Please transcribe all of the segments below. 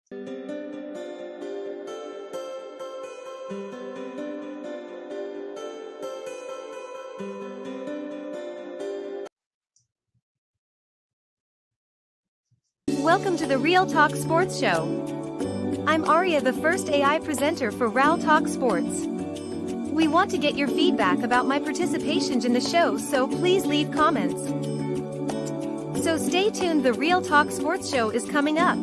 Welcome to the Real Talk Sports Show. I'm Aria, the first AI presenter for Real Talk Sports. We want to get your feedback about my participations in the show, so please leave comments. So stay tuned, the Real Talk Sports Show is coming up.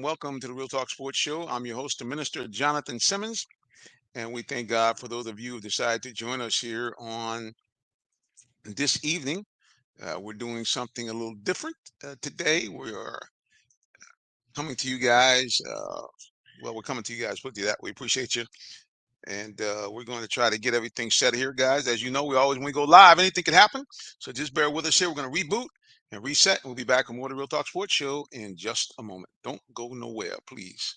Welcome to the Real Talk Sports Show. I'm your host, the Minister Jonathan Simmons, and we thank God for those of you who decided to join us here on this evening. We're doing something a little different today. We are coming to you guys. We're coming to you guys. Put it that way. Appreciate you. And we're going to try to get everything set here, guys. As you know, when we go live, anything can happen. So just bear with us here. We're going to reboot and reset. We'll be back on more of the Real Talk Sports Show in just a moment. Don't go nowhere, please.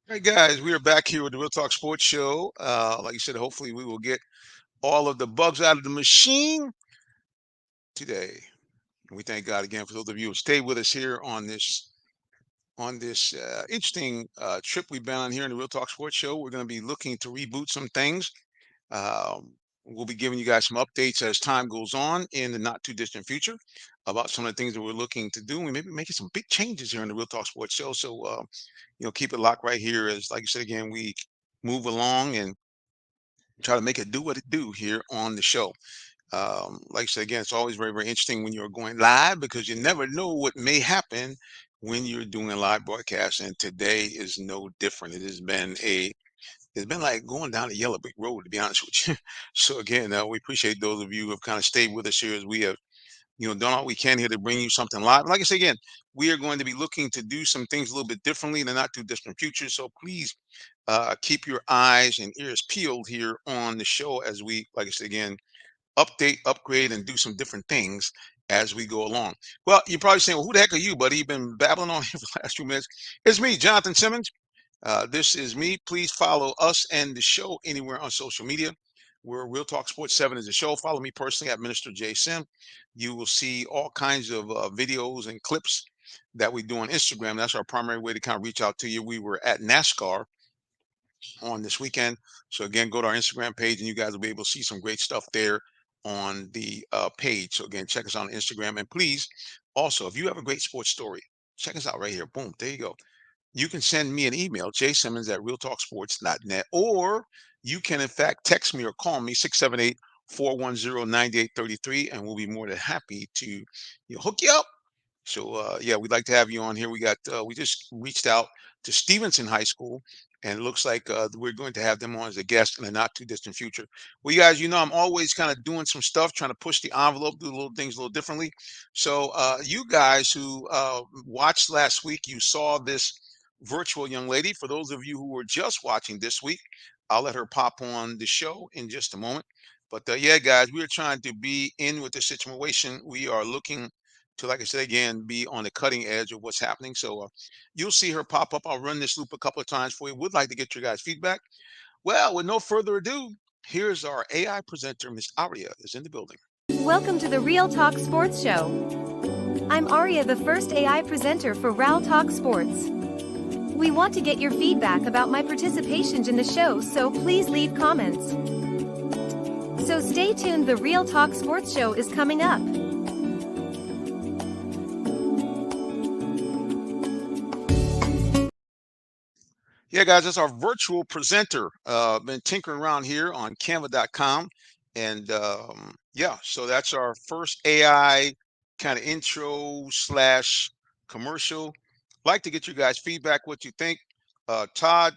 Hey guys, we are back here with the Real Talk Sports Show. Like you said, hopefully we will get all of the bugs out of the machine today. We thank God again for those of you who stayed with us here on this interesting trip we've been on here in the Real Talk Sports Show. We're going to be looking to reboot some things. Um, we'll be giving you guys some updates as time goes on in the not too distant future about some of the things that we're looking to do. We may be making some big changes here in the Real Talk Sports Show. So keep it locked right here as, like you said again, we move along and try to make it do what it do here on the show. Like I said again, it's always very, very interesting when you're going live because you never know what may happen when you're doing a live broadcast. And today is no different. It's been like going down a yellow brick road, to be honest with you. So again, we appreciate those of you who have kind of stayed with us here as we have done all we can here to bring you something live. Like I say again, we are going to be looking to do some things a little bit differently in the not too distant future. So please keep your eyes and ears peeled here on the show as we, like I said again, update, upgrade, and do some different things as we go along. Well, you're probably saying, well, who the heck are you, buddy? You've been babbling on here for the last 2 minutes. It's me, Jonathan Simmons. This is me. Please follow us and the show anywhere on social media. We're Real Talk Sports 7 is the show. Follow me personally at Minister J Sim. You will see all kinds of videos and clips that we do on Instagram. That's our primary way to kind of reach out to you. We were at NASCAR on this weekend. So again, go to our Instagram page and you guys will be able to see some great stuff there on the page. So again, check us out on Instagram. And please, also, if you have a great sports story, check us out right here. Boom, there you go. You can send me an email, jsimmons@realtalksports.net, or you can, in fact, text me or call me, 678-410-9833, and we'll be more than happy to hook you up. So yeah, we'd like to have you on here. We just reached out to Stevenson High School, and it looks like we're going to have them on as a guest in the not too distant future. Well, you guys, I'm always kind of doing some stuff, trying to push the envelope, do little things a little differently. So you guys who watched last week, you saw this virtual young lady. For those of you who were just watching this week, I'll let her pop on the show in just a moment. But yeah, guys, we are trying to be in with the situation. We are looking to, like I said again, be on the cutting edge of what's happening. So you'll see her pop up. I'll run this loop a couple of times for you. Would like to get your guys' feedback. Well, with no further ado, here's our AI presenter, Miss Aria, is in the building. Welcome to the Real Talk Sports Show. I'm Aria, the first AI presenter for Real Talk Sports. We want to get your feedback about my participation in the show, so please leave comments. So stay tuned, the Real Talk Sports Show is coming up. Yeah, guys, that's our virtual presenter. Been tinkering around here on canva.com. And yeah, so that's our first AI kind of intro slash commercial. Like to get you guys feedback, what you think. Todd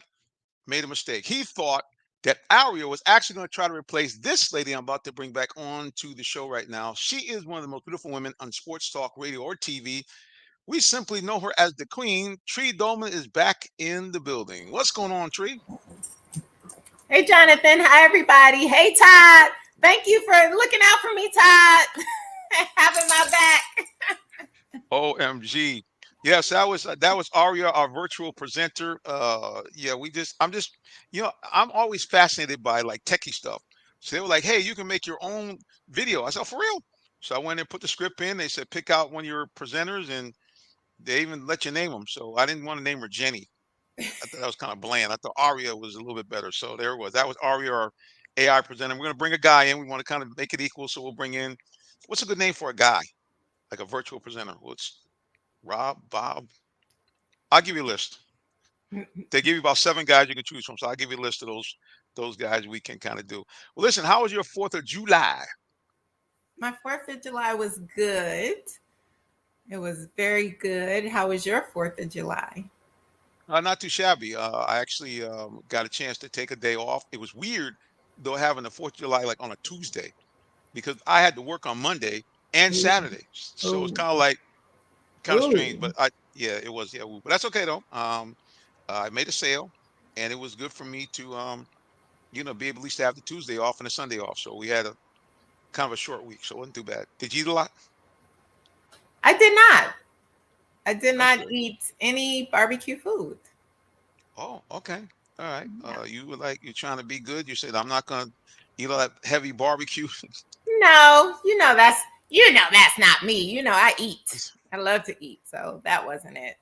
made a mistake. He thought that Aria was actually going to try to replace this lady I'm about to bring back on to the show right now. She is one of the most beautiful women on sports talk radio or TV. We simply know her as the Queen. Tree Dolman is back in the building. What's going on, Tree? Hey, Jonathan. Hi, everybody. Hey, Todd. Thank you for looking out for me, Todd. Having my back. OMG. Yes, that was Aria, our virtual presenter. Yeah, I'm always fascinated by like techie stuff. So they were like, hey, you can make your own video. I said, for real? So I went and put the script in. They said, pick out one of your presenters, and they even let you name them. So I didn't want to name her Jenny. I thought that was kind of bland. I thought Aria was a little bit better. So there it was. That was Aria, our AI presenter. We're going to bring a guy in. We want to kind of make it equal. So we'll bring in, what's a good name for a guy, like a virtual presenter? What's Rob, Bob? I'll give you a list. They give you about 7 guys you can choose from. So I'll give you a list of those guys we can kind of do. Well, listen, how was your 4th of July? My 4th of July was good. It was very good. How was your 4th of July? Not too shabby. I actually got a chance to take a day off. It was weird, though, having the 4th of July like on a Tuesday, because I had to work on Monday and Saturday. So it's kind of like strange. But yeah, it was. Yeah, but that's okay though. I made a sale, and it was good for me to be able at least to have the Tuesday off and the Sunday off. So we had a kind of a short week, so it wasn't too bad. Did you eat a lot? I did not. I did That's not good. eat any barbecue food. Oh, okay. All right. You were like, you're trying to be good. You said, I'm not going to eat all that heavy barbecue. No, that's not me. I eat. I love to eat. So that wasn't it.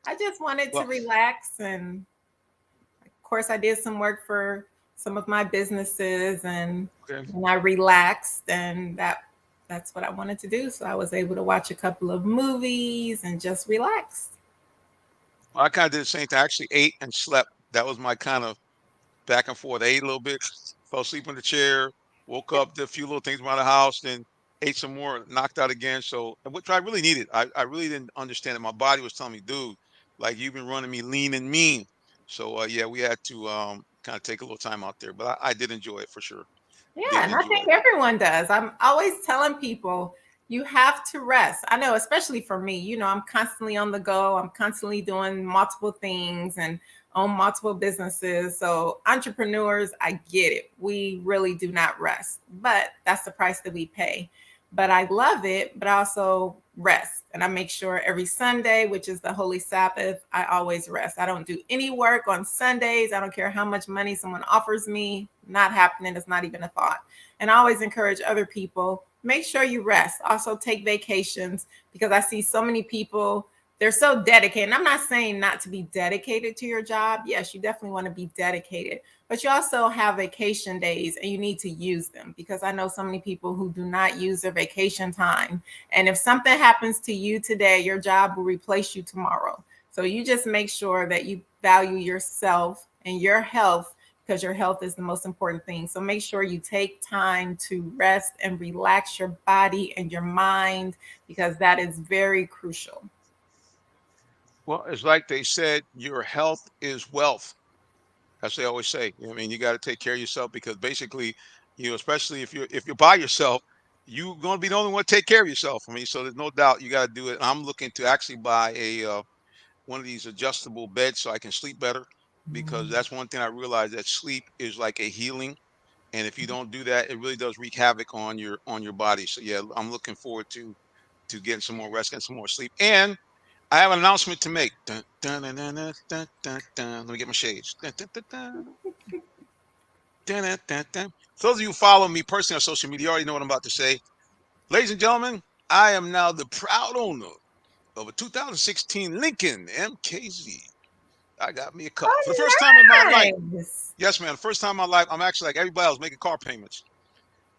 I just wanted to Well, relax, and of course I did some work for some of my businesses, and okay. I relaxed, and that's what I wanted to do. So I was able to watch a couple of movies and just relax. Well, I kind of did the same thing. I actually ate and slept. That was my kind of back and forth. I ate a little bit, fell asleep in the chair, woke up, did a few little things around the house, then ate some more, knocked out again. So, which I really needed. I really didn't understand it. My body was telling me, dude, like you've been running me lean and mean. So, yeah, we had to kind of take a little time out there. But I did enjoy it for sure. Yeah, Did and I enjoy think it. everyone does. I'm always telling people you have to rest. I know, especially for me, I'm constantly on the go. I'm constantly doing multiple things and own multiple businesses. So, entrepreneurs, I get it. We really do not rest, but that's the price that we pay. But I love it, but I also rest. And I make sure every Sunday, which is the Holy Sabbath, I always rest. I don't do any work on Sundays. I don't care how much money someone offers me. Not happening. It's not even a thought. And I always encourage other people, make sure you rest. Also take vacations, because I see so many people they're so dedicated. And I'm not saying not to be dedicated to your job. Yes, you definitely want to be dedicated, but you also have vacation days and you need to use them, because I know so many people who do not use their vacation time. And if something happens to you today, your job will replace you tomorrow. So you just make sure that you value yourself and your health, because your health is the most important thing. So make sure you take time to rest and relax your body and your mind, because that is very crucial. Well, it's like they said, your health is wealth. As they always say. You know what I mean, you got to take care of yourself, because basically, especially if you're by yourself, you're going to be the only one to take care of yourself. I mean, so there's no doubt you got to do it. I'm looking to actually buy a one of these adjustable beds so I can sleep better, because that's one thing I realized, that sleep is like a healing, and if you don't do that, it really does wreak havoc on your body. So yeah, I'm looking forward to getting some more rest and some more sleep. And I have an announcement to make. Dun, dun, dun, dun, dun, dun, dun, dun. Let me get my shades. Dun, dun, dun, dun. Dun, dun, dun, dun. For those of you who follow me personally on social media, you already know what I'm about to say. Ladies and gentlemen, I am now the proud owner of a 2016 Lincoln MKZ. I got me a car. For the first time in my life. Oh, nice. Yes, man. The first time in my life, I'm actually like everybody else, making car payments.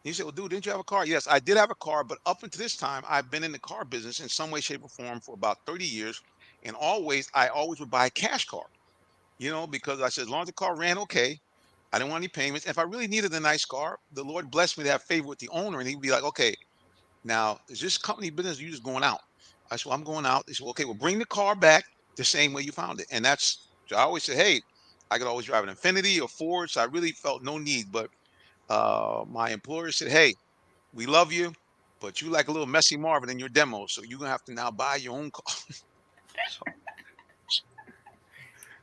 He said, well, dude, didn't you have a car? Yes, I did have a car, but up until this time, I've been in the car business in some way, shape, or form for about 30 years. And I always would buy a cash car, because I said, as long as the car ran okay, I didn't want any payments. If I really needed a nice car, the Lord blessed me to have favor with the owner, and he'd be like, okay, now, is this company business, or you just going out? I said, well, I'm going out. They said, well, okay, well, bring the car back the same way you found it. And so I always said, hey, I could always drive an Infiniti or Ford, so I really felt no need. But my employer said, hey, we love you, but you like a little messy Marvin in your demo, so you're gonna have to now buy your own car. so,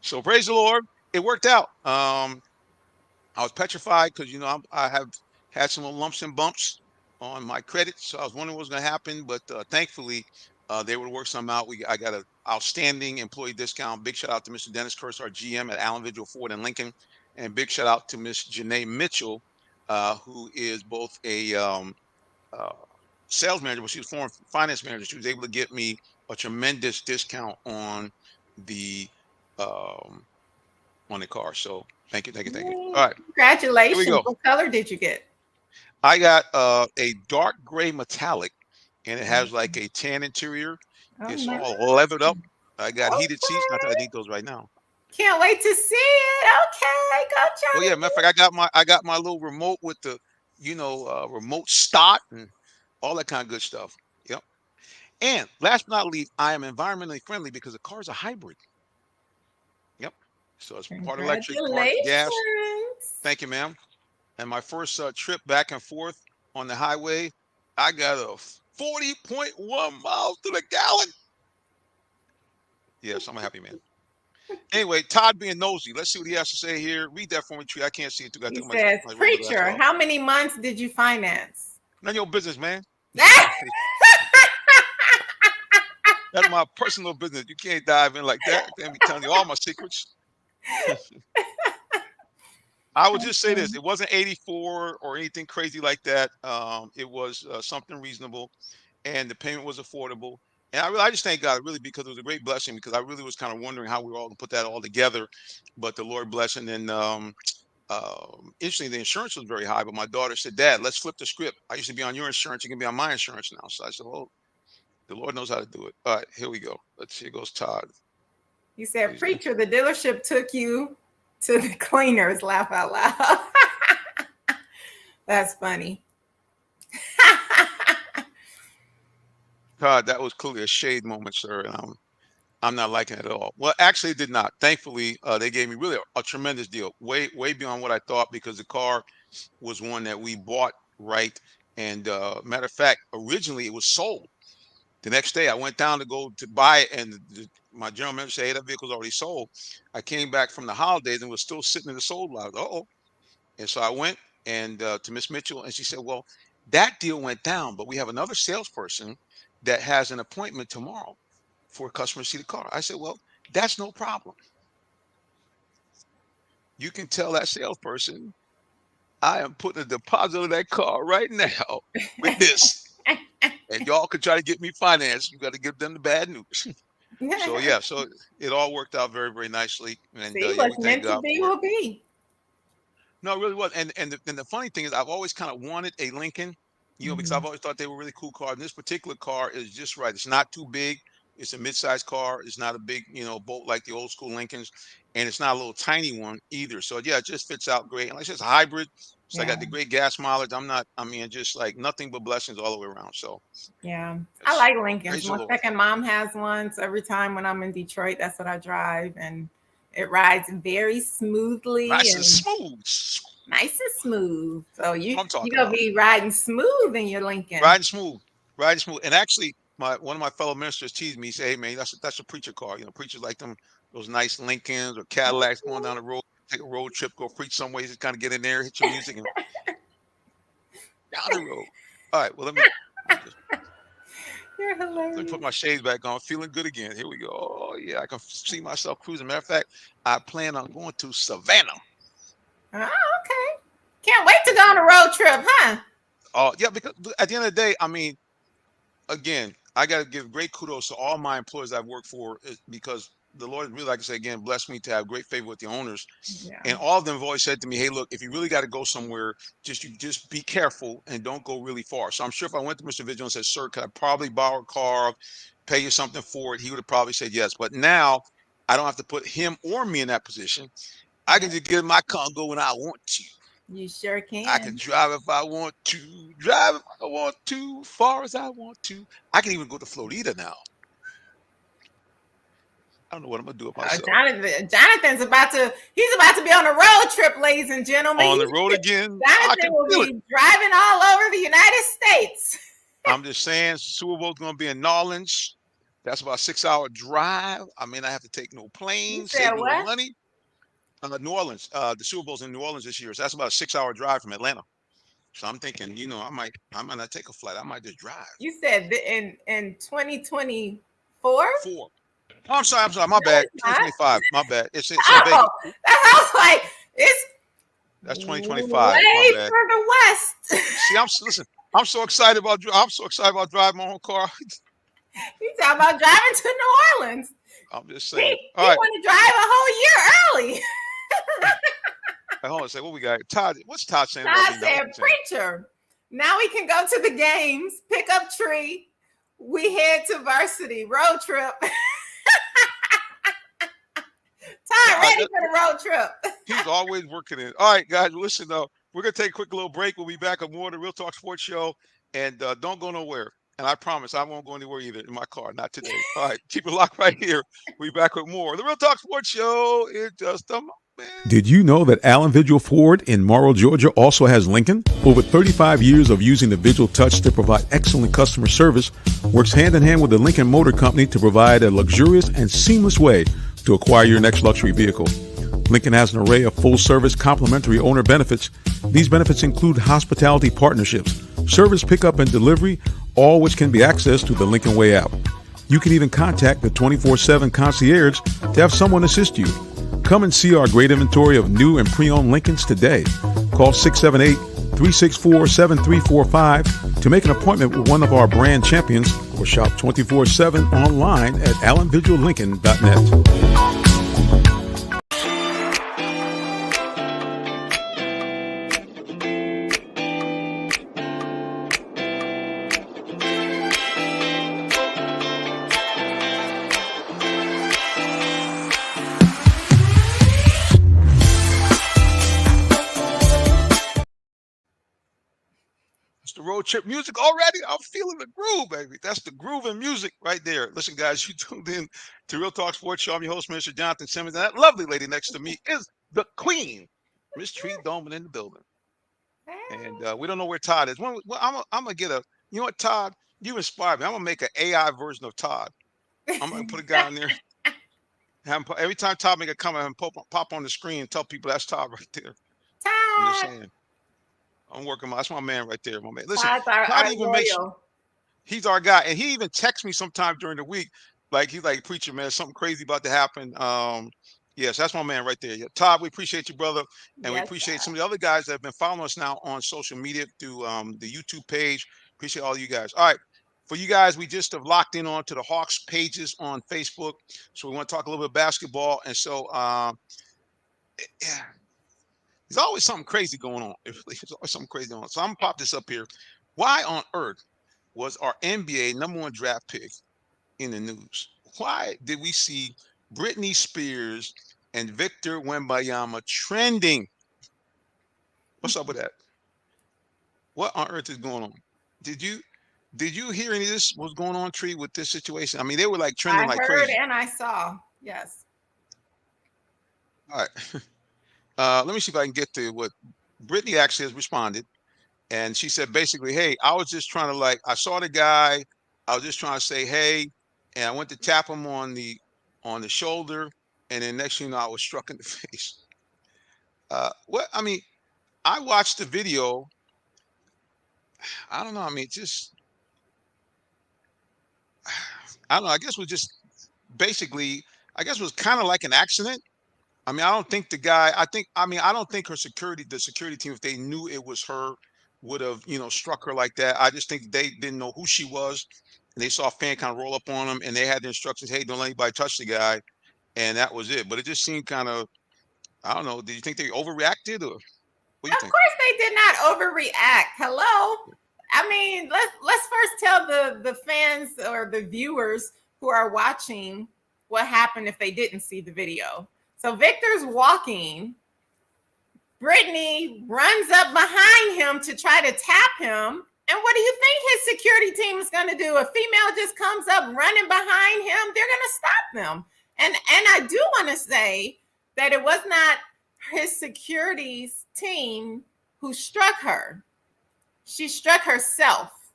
so praise the Lord, it worked out. I was petrified because I have had some little lumps and bumps on my credit, so I was wondering what was gonna happen. But thankfully, they were to work something out. I got an outstanding employee discount. Big shout out to Mr. Dennis Curse, our GM at Allen Vigil Ford in Lincoln, and big shout out to Miss Janae Mitchell, who is both a uh, sales manager, but she was former finance manager. She was able to get me a tremendous discount the um, on the car. So thank you, thank you, thank you. Yay. All right, here we Congratulations. go. What color did you get? I got a dark gray metallic, and it has like a tan interior. Oh, It's nice. all leathered up. I got heated seats. Not that I Okay. need those right now. Can't wait to see it. Okay, go Oh yeah, Johnny. matter of fact, I got my little remote with the remote start and all that kind of good stuff. Yep. And last but not least, I am environmentally friendly because the car is a hybrid. Yep. So it's part electric, part gas. Congratulations. Thank you, ma'am. And my first trip back and forth on the highway, I got a 40.1 miles to the gallon. Yes, I'm a happy man. Anyway, Todd being nosy. Let's see what he has to say here. Read that for me, Tree. I can't see it too. I He took says, my regular glasses Preacher, off. how many months did you finance? None of your business, man. That's my personal business. You can't dive in like that. Can't be telling you all my secrets. I would just say this: it wasn't 84 or anything crazy like that. It was something reasonable, and the payment was affordable. And I just thank God really, because it was a great blessing, because I really was kind of wondering how we were all going to put that all together, but the Lord blessed. And then interestingly, the insurance was very high, but my daughter said, Dad, let's flip the script. I used to be on your insurance, you can be on my insurance now. So I said, well, the Lord knows how to do it. All right, here we go. Let's see. Here goes Todd. He said, Preacher, the dealership took you to the cleaners. Laugh out loud. That's funny. Todd, that was clearly a shade moment, sir. And I'm not liking it at all. Well, actually, it did not. Thankfully, they gave me really a tremendous deal, way, way beyond what I thought, because the car was one that we bought right. And matter of fact, originally it was sold. The next day, I went down to go to buy it, and my general manager said, "Hey, that vehicle's already sold." I came back from the holidays and was still sitting in the sold lot. Uh-oh. And so I went and to Miss Mitchell, and she said, "Well, that deal went down, but we have another salesperson that has an appointment tomorrow for a customer to see the car." I said, "Well, that's no problem. You can tell that salesperson I am putting a deposit on that car right now with this, and y'all can try to get me financed. You got to give them the bad news." So yeah, so it all worked out very, very nicely, and See, yeah, we what's thank meant to God be for it. will be. No, it really was. And the funny thing is, I've always kind of wanted a Lincoln, because I've Mhm. always thought they were really cool cars. And this particular car is just right. It's not too big. It's a mid-sized car. It's not a big, boat like the old school Lincolns, and it's not a little tiny one either. So yeah, it just fits out great. And like I said, it's a hybrid. So I got Yeah, the great gas mileage. I'm not. I mean, just like nothing but blessings all the way around. So yeah. I it's like Lincolns. praise the My Lord. second mom has one, so every time when I'm in Detroit, that's what I drive, and it rides very smoothly Nice and and smooth. nice and smooth. So That's you what I'm you talking gonna about. be riding smooth in your Lincoln. Riding smooth, riding smooth. And actually, my one of my fellow ministers teased me. He said, "Hey man, that's a preacher car. Preachers like them those nice Lincolns or Cadillacs going down the road, take a road trip, go preach some ways, just kind of get in there, hit your music, and down the road." All right, well You're let me put hilarious. my shades back on. Feeling good again. Here we go. Oh yeah, I can see myself cruising. Matter of fact, I plan on going to Savannah. Oh, okay. Can't wait to go on a road trip, huh? Oh yeah, because at the end of the day, I mean, again, I got to give great kudos to all my employees I've worked for, because the Lord really, like I said again, blessed me to have great favor with the owners, Yeah. and all of them have always said to me, "Hey, look, if you really got to go somewhere, just be careful and don't go really far." So I'm sure if I went to Mr. Vigil and said, "Sir, could I probably borrow a car, pay you something for it?" He would have probably said yes. But now I don't have to put him or me in that position. I can Yeah. just get in my car and go when I want to. You sure I can can. drive if I want to, drive if I want to, far as I want to. I can even go to Florida now. I don't know what I'm gonna do with myself. Jonathan's he's about to be on a road trip, ladies and gentlemen. On the road again, I Jonathan can will feel it. be driving all over the United States. I'm just saying, Super Bowl's gonna be in New Orleans. That's about a 6 hour drive. I mean, I have to take no You plane, said save no what? money. New Orleans. The Super Bowl's in New Orleans this year, so that's about a 6 hour drive from Atlanta. So I'm thinking, I might not take a flight. I might just drive. You said in 2024? 4. Oh, I'm sorry. I'm sorry. My No, bad. it's not. 2025. My bad. It's in Oh, Vegas. that sounds like it's That's 2025. My way bad. further west. See, listen. I'm so excited about. I'm so excited about driving my own car. You talking about driving to New Orleans? I'm just He saying. All he right. want to drive a whole year early. Hold on a second. What we got? Todd. What's Todd saying about I me now? What's said, he saying? preacher. Now we can go to the games, pick up tree. We head to varsity road trip. Todd Todd, ready for the road trip. he's always working it. All right, guys. Listen, though, we're gonna take a quick little break. We'll be back on more of the Real Talk Sports Show, and don't go nowhere. And I promise I won't go anywhere either in my car. Not today. All right, keep it locked right here. We'll be back with more. The Real Talk Sports Show in just a moment. Did you know that Allen Vigil Ford in Morrow, Georgia also has Lincoln? Over 35 years of using the Vigil Touch to provide excellent customer service, works hand in hand with the Lincoln Motor Company to provide a luxurious and seamless way to acquire your next luxury vehicle. Lincoln has an array of full-service complimentary owner benefits. These benefits include hospitality partnerships, service pickup and delivery, all which can be accessed through the Lincoln Way app. You can even contact the 24/7 concierge to have someone assist you. Come and see our great inventory of new and pre-owned Lincolns today. Call 678-364-7345 to make an appointment with one of our brand champions, or shop 24/7 online at allenvigillincoln.net. It's the road trip music already. I'm feeling the groove, baby. That's the groove and music right there. Listen, guys, you tuned in to Real Talk Sports Show. I'm your host, Mr. Jonathan Simmons, and that lovely lady next to me is the Queen, Miss Tree Doman in the building. And we don't know where Todd is. I'm gonna get you know what, Todd? You inspired me. I'm gonna make an AI version of Todd. I'm gonna put a guy on there. Every time Todd make a comment, have him pop on the screen and tell people that's Todd right there. I'm just Todd. saying. I'm working that's my man right there, my man. Listen, Todd's Todd our even makes loyal. he's our guy, and he even texts me sometime during the week, like he's like, preacher man, something crazy about to happen. Yes, that's my man right there. Yeah, Todd, we appreciate you, brother, and we Yes, appreciate some of the other guys that have been following us now on social media through the YouTube page. Appreciate all you guys. All right, for you guys, we just have locked in on to the Hawks pages on Facebook. So we want to talk a little bit of basketball. And so, yeah, there's always something crazy going on. There's always something crazy going on. So I'm going to pop this up here. Why on earth was our NBA #1 draft pick in the news? Why did we see Brittney Spears and Victor Wembanyama trending? What's up with that? What on earth is going on? Did you hear any of this? What's going on, Tree, with this situation? I mean, they were like trending I like heard crazy. and I saw. Yes. All right. Let me see if I can get to what Brittney actually has responded. And she said basically, hey, I was just trying to I saw the guy, I was just trying to say hey, and I went to tap him on the shoulder, and then next thing you know, I was struck in the face. What I mean, I watched the video. I don't know. I mean, just I don't know. I guess it was just basically, I guess it was kind of like an accident. I mean, I don't think the guy, I don't think the security team, if they knew it was her, would have, struck her like that. I just think they didn't know who she was. And they saw a fan kind of roll up on them, and they had the instructions, hey, don't let anybody touch the guy. And that was it. But it just seemed kind of, I don't know. Did you think they overreacted, or what do you Of think? course they did not overreact. Hello. I mean, let's first tell the fans or the viewers who are watching what happened if they didn't see the video. So Victor's walking. Brittney runs up behind him to try to tap him. And what do you think his security team is going to do? A female just comes up running behind him. They're going to stop them. And I do want to say that it was not his security's team who struck her. She struck herself,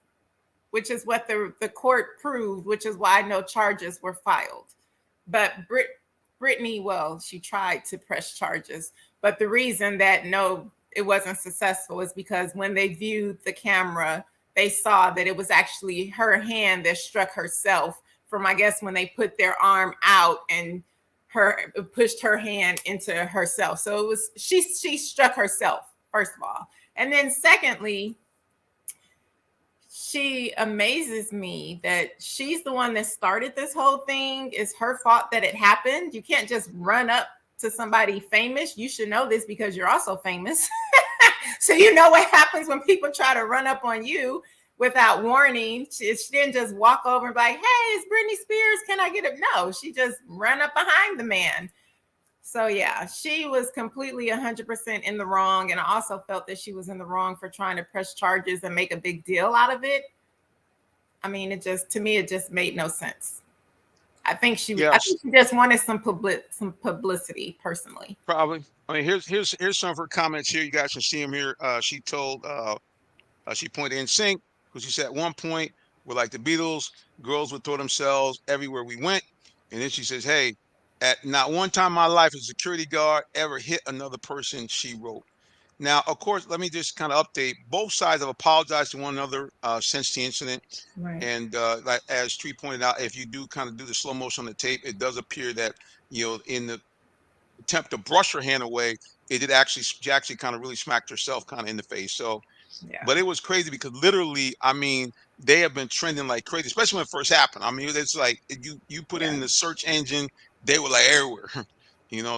which is what the court proved, which is why no charges were filed. But Brittney, well, she tried to press charges. But the reason that no, it wasn't successful is because when they viewed the camera, they saw that it was actually her hand that struck herself from, I guess, when they put their arm out and pushed her hand into herself. So it was, she struck herself, first of all. And then secondly, she amazes me that she's the one that started this whole thing. It's her fault that it happened. You can't just run up to somebody famous. You should know this because you're also famous. So you know what happens when people try to run up on you without warning. She didn't just walk over and be like, hey, it's Brittney Spears. Can I get it? No, she just ran up behind the man. So yeah, she was completely 100% in the wrong. And I also felt that she was in the wrong for trying to press charges and make a big deal out of it. I mean, to me, it just made no sense. I think she just wanted some publicity personally. Probably. I mean, here's some of her comments here. You guys can see them here. She pointed in sync, because she said at one point, we're like the Beatles, girls would throw themselves everywhere we went. And then she says, hey, at not one time in my life a security guard ever hit another person, she wrote. Now, of course, let me just kind of update. Both sides have apologized to one another since the incident. Right. And like as Tree pointed out, if you do kind of do the slow motion on the tape, it does appear that, in the attempt to brush her hand away, she actually kind of really smacked herself kind of in the face. So, yeah. But it was crazy because literally, I mean, they have been trending like crazy, especially when it first happened. I mean, it's like you put it in the search engine, they were like everywhere.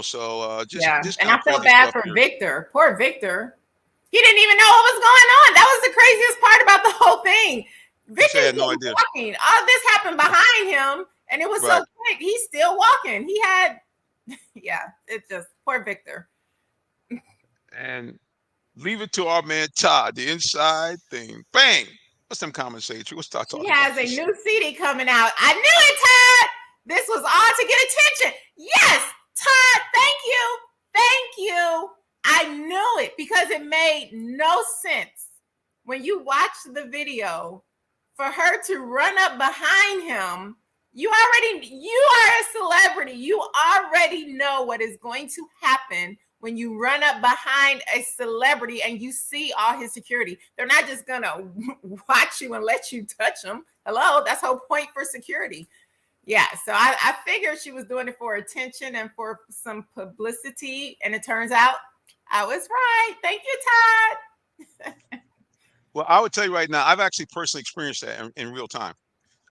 So just and I feel bad for Victor. Poor Victor. He didn't even know what was going on. That was the craziest part about the whole thing. Victor had no idea. Walking. All this happened behind him, and it was so quick. He's still walking. He had, it's just poor Victor. And leave it to our man Todd, the inside thing. Bang. What's them comments say? What's Todd talking about? He has a new CD coming out. I knew it, Todd. This was all to get attention. Yes. Todd, thank you. Thank you. I knew it because it made no sense when you watch the video for her to run up behind him. You are a celebrity. You already know what is going to happen when you run up behind a celebrity and you see all his security. They're not just going to watch you and let you touch them. Hello, that's the whole point for security. Yeah, so I figured she was doing it for attention and for some publicity, and it turns out I was right. Thank you, Todd. Well, I would tell you right now, I've actually personally experienced that in real time.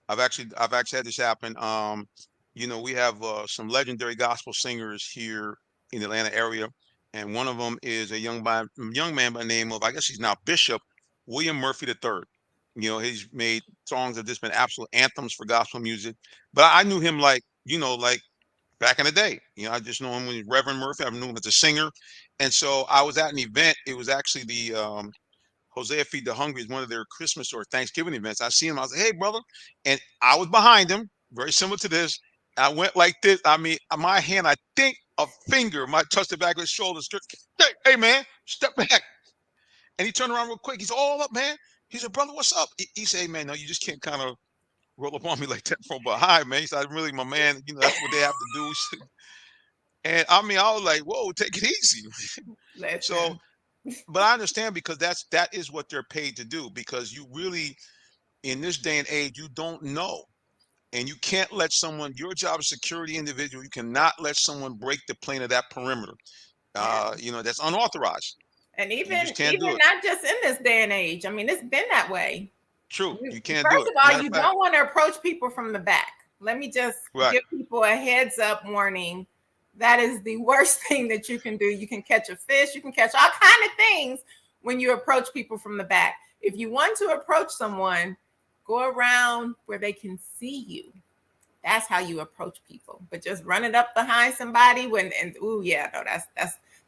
I've actually had this happen. We have some legendary gospel singers here in the Atlanta area, and one of them is a young man by the name of, I guess he's now Bishop William Murphy III. He's made songs that have just been absolute anthems for gospel music. But I knew him like back in the day. I just know him when he's Reverend Murphy. I knew him as a singer, and so I was at an event. It was actually the Hosea Feed the Hungry is one of their Christmas or Thanksgiving events. I see him. I was like, "Hey, brother," and I was behind him, very similar to this. I went like this. I mean, my hand, I think a finger might touch the back of his shoulder. Hey, man, step back. And he turned around real quick. He's all up, man. He said, "Brother, what's up?" He said, "Hey, man, no, you just can't kind of roll up on me like that from behind, man." He said, "I'm really my man. That's what they have to do." And I mean, I was like, "Whoa, take it easy." So, Listen. but I understand because that is what they're paid to do. Because you really, in this day and age, you don't know, and you can't let someone. Your job as a security individual, you cannot let someone break the plane of that perimeter. Yeah. That's unauthorized. And You even just can't even do it. not just in this day and age. I mean, it's been that way. True, you can't do First it. of all, Matter of you fact, don't want to approach people from the back. Let me just right. give people a heads up warning. That is the worst thing that you can do. You can catch a fish, you can catch all kind of things when you approach people from the back. If you want to approach someone, go around where they can see you. That's how you approach people. But just running up behind somebody oh yeah, no,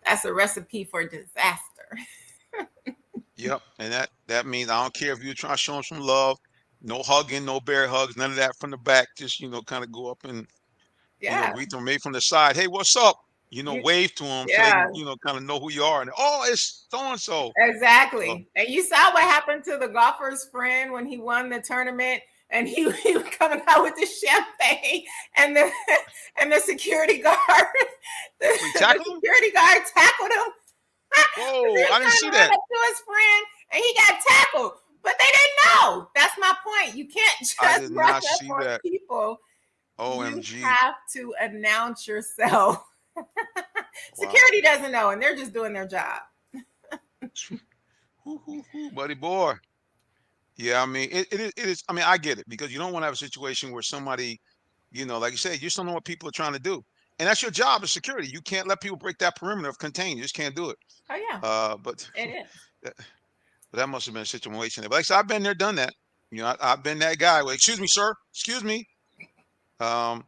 that's a recipe for disaster. Yep, and that means I don't care if you're trying to show them some love, no hugging, no bear hugs, none of that from the back. Just kind of go up and Yeah. greet them maybe from the side. Hey, what's up? You, Wave to them so they yeah. can kind of know who you are. And oh, it's so and so. So Exactly. And you saw what happened to the golfer's friend when he won the tournament and he was coming out with the champagne and the and the security guard so he the tackled him. security guard tackled him. He Whoa, was I didn't trying see to run that. up to his friend and he got tackled. But they didn't know. That's my point. You can't I just did rush not up see on that. people. You OMG. have to announce yourself. Wow. Security doesn't know, and they're just doing their job. Buddy boy. Yeah, I mean it is. I mean, I get it because you don't want to have a situation where somebody, like you said, you just don't know what people are trying to do. And that's your job as security. You can't let people break that perimeter of contain. You just can't do it. Oh yeah, But it is. that, but that must have been a situation there. But like I said, I've been there, done that. I've been that guy. Well, excuse me, sir. Excuse me. Happened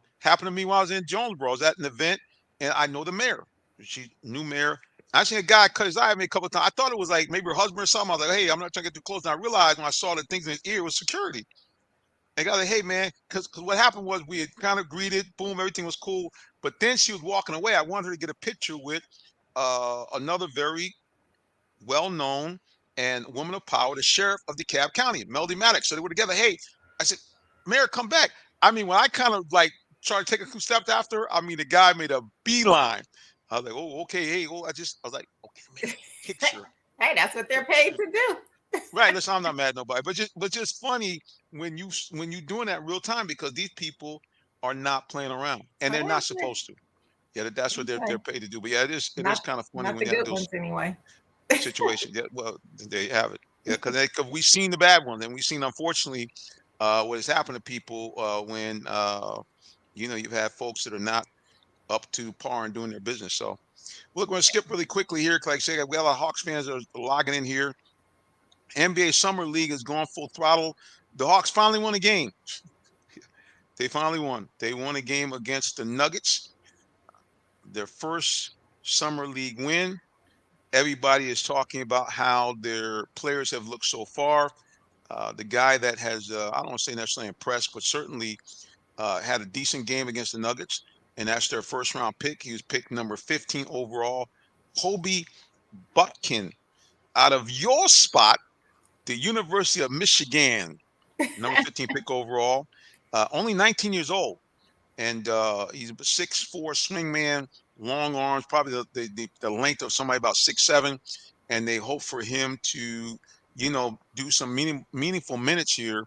to me while I was in Jonesboro. I was at an event, and I know the mayor. She new mayor. I seen a guy cut his eye at me a couple of times. I thought it was like maybe her husband or something. I was like, hey, I'm not trying to get too close. And I realized when I saw the things in his ear was security. And I was like, hey, man, because what happened was we had kind of greeted, boom, everything was cool. But then she was walking away. I wanted her to get a picture with another very well-known and woman of power, the sheriff of DeKalb County, Melody Maddox. So they were together. Hey, I said, Mayor, come back. I mean, when I kind of like tried to take a few steps after her, I mean, the guy made a beeline. I was like, oh, okay, hey, oh, I was like, okay, man, picture, Hey, that's what they're paid picture. to do. Right. Listen, I'm not mad at nobody, but just funny when you doing that real time because these people are not playing around and they're not Okay. supposed to. Yeah, that's what they're Okay. paid to do. But yeah, it is Not kind of funny not when the you have good those ones anyway. situations. Yeah, well, there you have it. Yeah, because we've seen the bad ones, and we've seen, unfortunately, what has happened to people when you've had folks that are not up to par and doing their business. So, look, we're gonna skip really quickly here. 'Cause like I say, we have a lot of Hawks fans that are logging in here. NBA Summer League is going full throttle. The Hawks finally won a game. They finally won. They won a game against the Nuggets, their first Summer League win. Everybody is talking about how their players have looked so far. The guy that has, I don't want to say necessarily impressed, but certainly had a decent game against the Nuggets, and that's their first round pick. He was picked number 15 overall. Kobe Butkin out of your spot, the University of Michigan, number 15 pick overall. Only 19 years old. And he's a 6'4" swingman, long arms, probably the length of somebody about 6'7", and they hope for him to, do some meaningful minutes here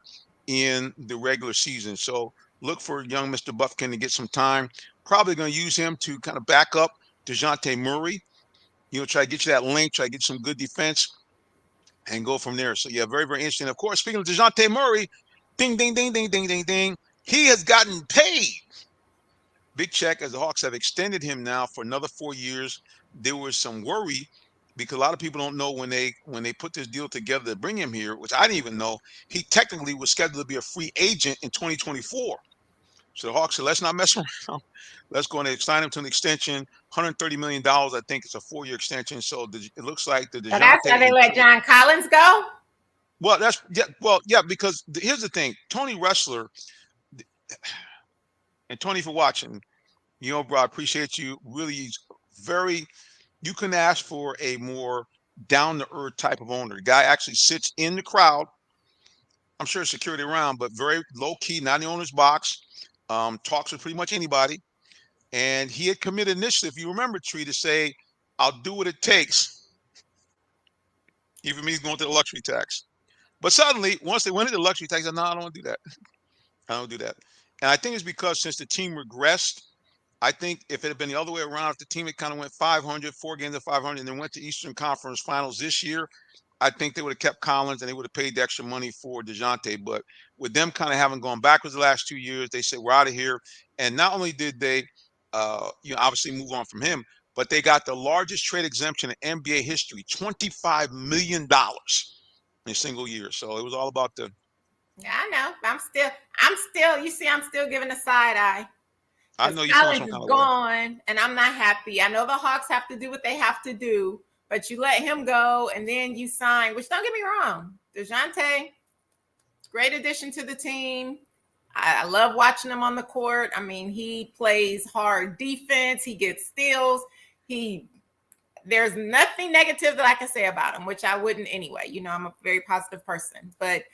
in the regular season. So look for young Mr. Buffkin to get some time. Probably going to use him to kind of back up DeJounte Murray. Try to get you that length, try to get some good defense, and go from there. So yeah, very, very interesting. Of course, speaking of DeJounte Murray, Ding, ding, ding, ding, ding, ding, ding. He has gotten paid. Big check, as the Hawks have extended him now for another 4 years. There was some worry because a lot of people don't know when they put this deal together to bring him here, which I didn't even know. He technically was scheduled to be a free agent in 2024. So the Hawks said, let's not mess around. Let's go and sign him to an extension, $130 million. I think it's a 4-year extension. So it looks like the So that's why DeJounte they let John Collins go? Well, because here's the thing. Tony Wrestler, and Tony, for watching, bro, I appreciate you. Really, you couldn't ask for a more down-to-earth type of owner. The guy actually sits in the crowd. I'm sure security around, but very low-key, not in the owner's box. Talks with pretty much anybody. And he had committed initially, if you remember, Tree, to say, I'll do what it takes. Even me going to the luxury tax. But suddenly, once they went into the luxury tax, I said, no, I don't want to do that. I don't do that. And I think it's because since the team regressed, I think if it had been the other way around, if the team had kind of went 500, 4 games of 500, and then went to Eastern Conference Finals this year, I think they would have kept Collins and they would have paid the extra money for DeJounte. But with them kind of having gone backwards the last 2 years, they said, we're out of here. And not only did they, obviously move on from him, but they got the largest trade exemption in NBA history, $25 million in a single year. So it was all about the. Yeah, I know. I'm still, you see, I'm still giving a side eye. I know you're feeling some kind of gone, and I'm not happy. I know the Hawks have to do what they have to do, but you let him go, and then you sign, which don't get me wrong, DeJounte, great addition to the team. I love watching him on the court. I mean, he plays hard defense. He gets steals. There's nothing negative that I can say about him, which I wouldn't anyway. I'm a very positive person, but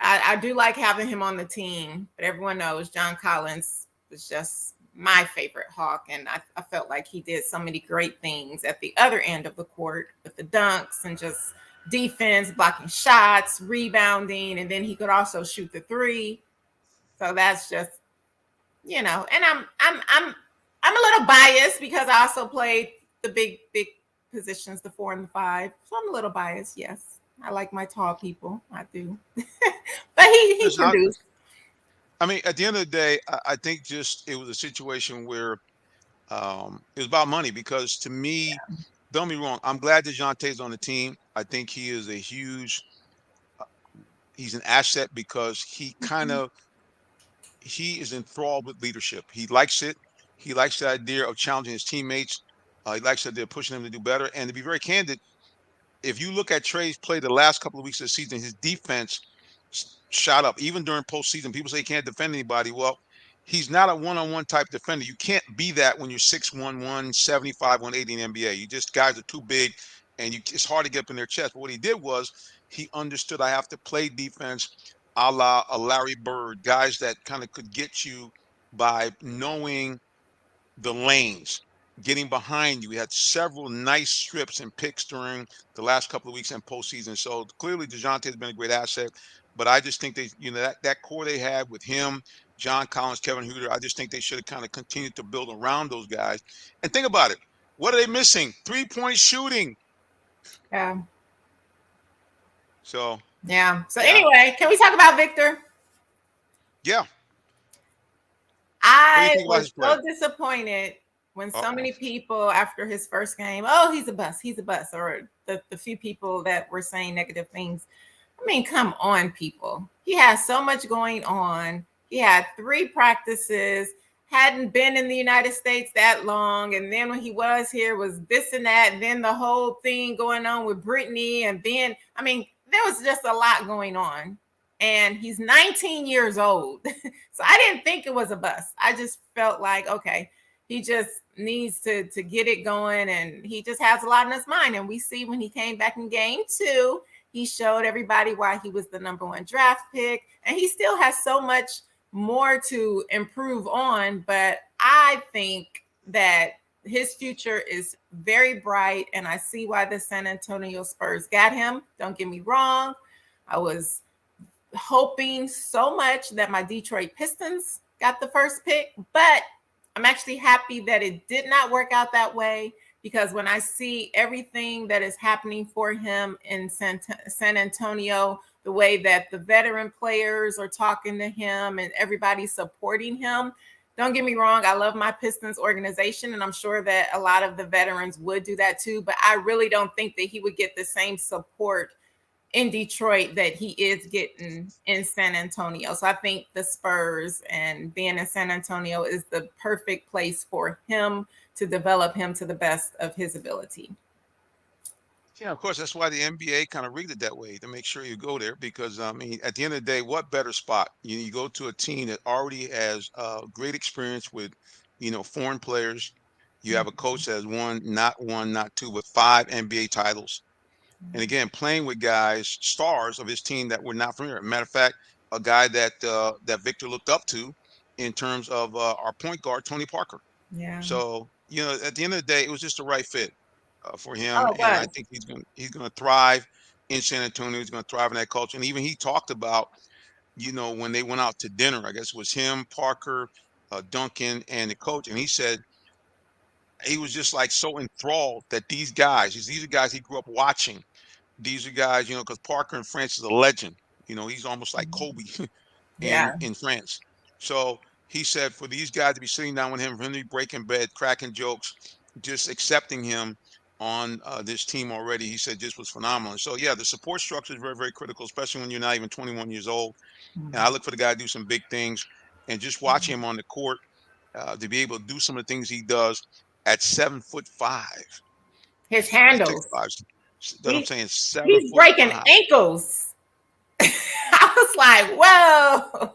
I do like having him on the team. But everyone knows John Collins was just my favorite Hawk, and I felt like he did so many great things at the other end of the court with the dunks and just defense, blocking shots, rebounding, and then he could also shoot the three. So that's just, and I'm a little biased because I also played the big positions, the 4 and the 5. So I'm a little biased. Yes, I like my tall people. I do, but he produced. I mean, at the end of the day, I think it was a situation where it was about money because to me, don't be wrong, I'm glad DeJounte's on the team. I think he is he's an asset because he is enthralled with leadership. He likes it. He likes the idea of challenging his teammates. He likes the idea of pushing them to do better. And to be very candid, if you look at Trey's play the last couple of weeks of the season, his defense shot up. Even during postseason, people say he can't defend anybody. Well, he's not a one-on-one type defender. You can't be that when you're 6'1", 175, 180 in the NBA. Guys are too big, and it's hard to get up in their chest. But what he did was he understood I have to play defense a la a Larry Bird, guys that kind of could get you by knowing the lanes, getting behind you. We had several nice strips and picks during the last couple of weeks in postseason. So clearly DeJounte has been a great asset, but I just think that core they had with him, John Collins, Kevin Huerter, I just think they should have kind of continued to build around those guys. And think about it. What are they missing? 3-point shooting. Yeah. So. Yeah. So anyway, can we talk about Victor? Yeah. I was so disappointed when so many people after his first game, he's a bust, or the few people that were saying negative things. I mean, come on, people. He has so much going on. He had 3 practices, hadn't been in the United States that long. And then when he was here was this and that. And then the whole thing going on with Brittney. And then, I mean, there was just a lot going on. And he's 19 years old. So I didn't think it was a bust. I just felt like, okay, he just needs to get it going. And he just has a lot in his mind. And we see when he came back in game 2, he showed everybody why he was the #1 draft pick. And he still has so much more to improve on. But I think that his future is very bright. And I see why the San Antonio Spurs got him. Don't get me wrong. I was hoping so much that my Detroit Pistons got the first pick, but I'm actually happy that it did not work out that way, because when I see everything that is happening for him in San Antonio, the way that the veteran players are talking to him and everybody's supporting him. Don't get me wrong, I love my Pistons organization, and I'm sure that a lot of the veterans would do that too, but I really don't think that he would get the same support in Detroit that he is getting in San Antonio. So I think the Spurs and being in San Antonio is the perfect place for him to develop him to the best of his ability. Yeah, of course, that's why the NBA kind of rigged it that way to make sure you go there because, I mean, at the end of the day, what better spot? You go to a team that already has great experience with, foreign players. You have a coach that has one, not two, but 5 NBA titles. And again, playing with guys, stars of his team that were not familiar. Matter of fact, a guy that Victor looked up to in terms of our point guard, Tony Parker. Yeah. So, at the end of the day, it was just the right fit for him, Oh, it and I was. think he's gonna thrive in San Antonio. He's gonna thrive in that culture. And even he talked about, when they went out to dinner, I guess it was him, Parker, Duncan, and the coach, and he said he was just like so enthralled that these are guys he grew up watching. These are guys, because Parker in France is a legend. He's almost like Kobe Yeah. in France. So he said for these guys to be sitting down with him, for him to be breaking bed, cracking jokes, just accepting him on this team already, he said just was phenomenal. So yeah, the support structure is very, very critical, especially when you're not even 21 years old. And I look for the guy to do some big things, and just watching him on the court to be able to do some of the things he does at 7'5". His That takes handles. five. That I'm He, saying seven he's foot breaking five. ankles. I was like, whoa.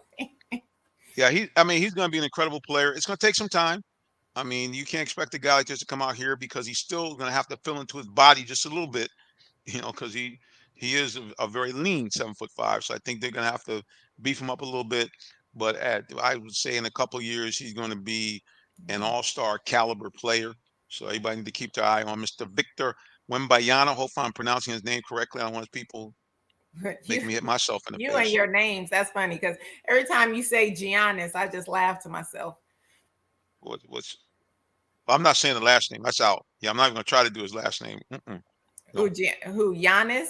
Yeah, he's going to be an incredible player. It's going to take some time. I mean, you can't expect a guy like this to come out here because he's still going to have to fill into his body just a little bit, because he is a very lean 7'5". So I think they're going to have to beef him up a little bit. But I would say in a couple of years, he's going to be an all-star caliber player. So everybody need to keep their eye on Mr. Victor Wembanyama. Hope I'm pronouncing his name correctly. I don't want people You, making me hit myself in the you and face. your names, that's funny because every time you say Giannis, I just laugh to myself. What's I'm not saying the last name. That's out. Yeah, I'm not even going to try to do his last name. No. Who, Giannis?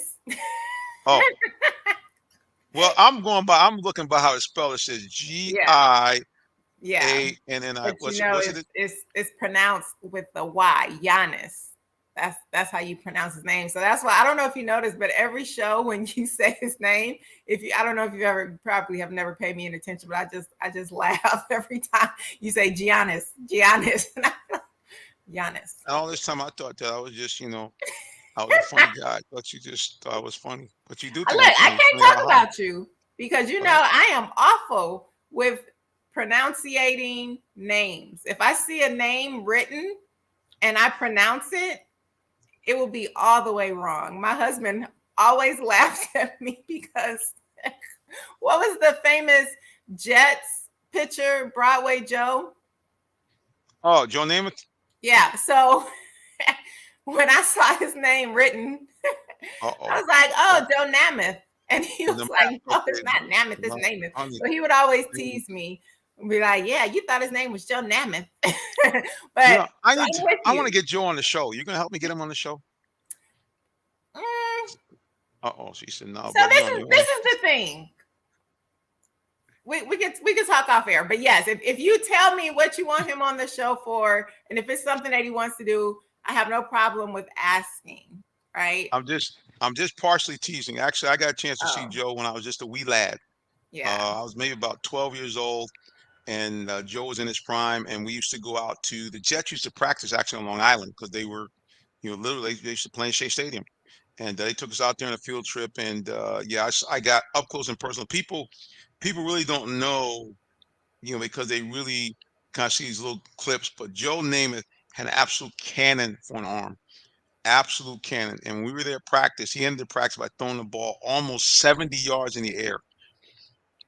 Oh, well, I'm looking by how it's spelled. It says Gianni. Yeah. But What's it? it's pronounced with the Y, Giannis. That's how you pronounce his name. So that's why I don't know if you noticed, but every show when you say his name, I don't know if you probably have never paid me any attention, but I just laugh every time you say Giannis. Giannis. All this time I thought that I was just, I was a funny guy. I thought you just thought I was funny, but you do think Look, I'm I funny. can't Funny how talk high. about you because Right. I am awful with pronunciating names. If I see a name written and I pronounce it, it will be all the way wrong. My husband always laughs at me because what was the famous Jets pitcher, Broadway Joe? Oh, Joe Namath. Yeah. So when I saw his name written, Uh-oh. I was like, oh, Joe Namath. And he was The like, no, it's okay. not Namath, it's No, Namath. honey, So he would always tease me and be like, yeah, you thought his name was Joe Namath. But I I'm with want to you. get Joe on the show. You gonna help me get him on the show? Mm, Uh-oh. She said no, so but this is the thing. We can talk off air, but yes, if you tell me what you want him on the show for, and if it's something that he wants to do, I have no problem with asking. Right? I'm just partially teasing. Actually, I got a chance to see Oh, Joe when I was just a wee lad. yeah. I was maybe about 12 years old, and Joe was in his prime, and we used to go out to the Jets used to practice actually on Long Island because they were, literally they used to play in Shea Stadium, and they took us out there on a field trip, and yeah, I got up close and personal. People really don't know, because they really kind of see these little clips, but Joe Namath had an absolute cannon for an arm. Absolute cannon. And when we were there at practice, he ended the practice by throwing the ball almost 70 yards in the air.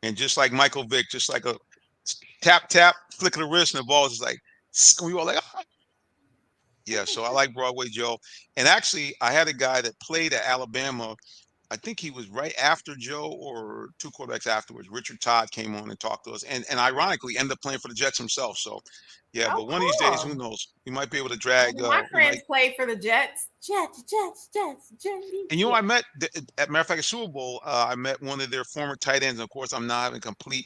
And just like Michael Vick, just like a tap, tap, flick of the wrist, and the ball was just like, we were all like, ah. Yeah, so I like Broadway Joe. And actually, I had a guy that played at Alabama I think he was right after Joe or two quarterbacks afterwards. Richard Todd came on and talked to us, and ironically ended up playing for the Jets himself. So, yeah, Oh, but one of these days, who cool. knows? We might be able to One drag. of my We might. friends played for the Jets. Jets. And I met, at matter of fact, at Super Bowl, I met one of their former tight ends. Of course, I'm not having complete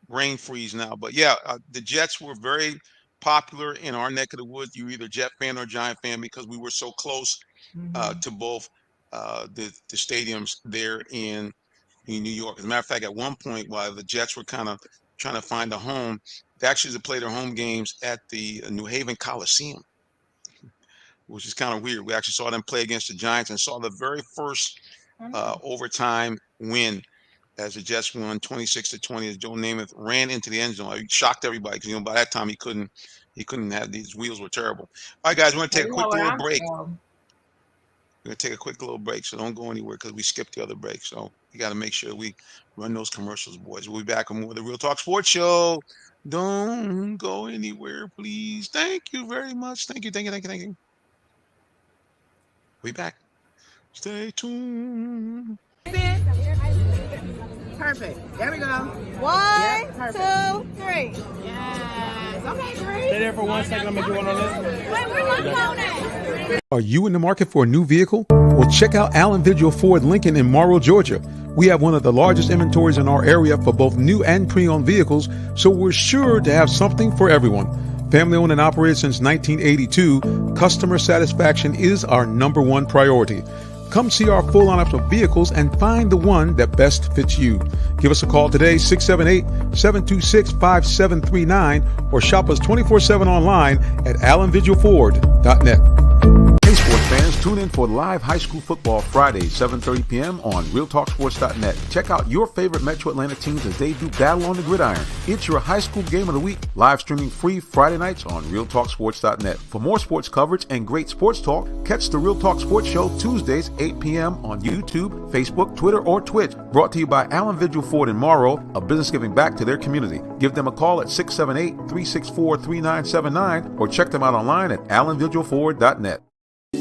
brain freeze now, but yeah, the Jets were very popular in our neck of the woods. You either Jet fan or Giant fan because we were so close Mhm. to both the stadiums there in New York. As a matter of fact, at one point, while the Jets were kind of trying to find a home, they actually used to play their home games at the New Haven Coliseum, which is kind of weird. We actually saw them play against the Giants and saw the very first Oh. overtime win as the Jets won 26-20 as Joe Namath ran into the end zone. He shocked everybody because by that time he couldn't have, these wheels were terrible. All right, guys, we're gonna take Well, a you know quick where little I'm break. from. We're gonna take a quick little break, so don't go anywhere because we skipped the other break. So you got to make sure we run those commercials, boys. We'll be back with more of the Real Talk Sports Show. Don't go anywhere, please. Thank you very much. Thank you. We back. Stay tuned. Perfect. There we go. One, Perfect. 2, 3. Yes. Okay, Stay great. there for 1 second. I'm gonna do one on this. Wait, where my phone at? Are you in the market for a new vehicle? Well, check out Allen Vigil Ford Lincoln in Morrow, Georgia. We have one of the largest inventories in our area for both new and pre-owned vehicles, so we're sure to have something for everyone. Family owned and operated since 1982, customer satisfaction is our number one priority. Come see our full lineup of vehicles and find the one that best fits you. Give us a call today, 678-726-5739, or shop us 24/7 online at allenvigilford.net. Hey sports fans, tune in for live high school football Friday, 7:30 p.m. on realtalksports.net. Check out your favorite Metro Atlanta teams as they do battle on the gridiron. It's your high school game of the week, live streaming free Friday nights on realtalksports.net. For more sports coverage and great sports talk, catch the Real Talk Sports Show Tuesdays, 8 p.m. on YouTube, Facebook, Twitter, or Twitch. Brought to you by Allen Vigil Ford in Morrow, a business giving back to their community. Give them a call at 678-364-3979 or check them out online at allenvigilford.net.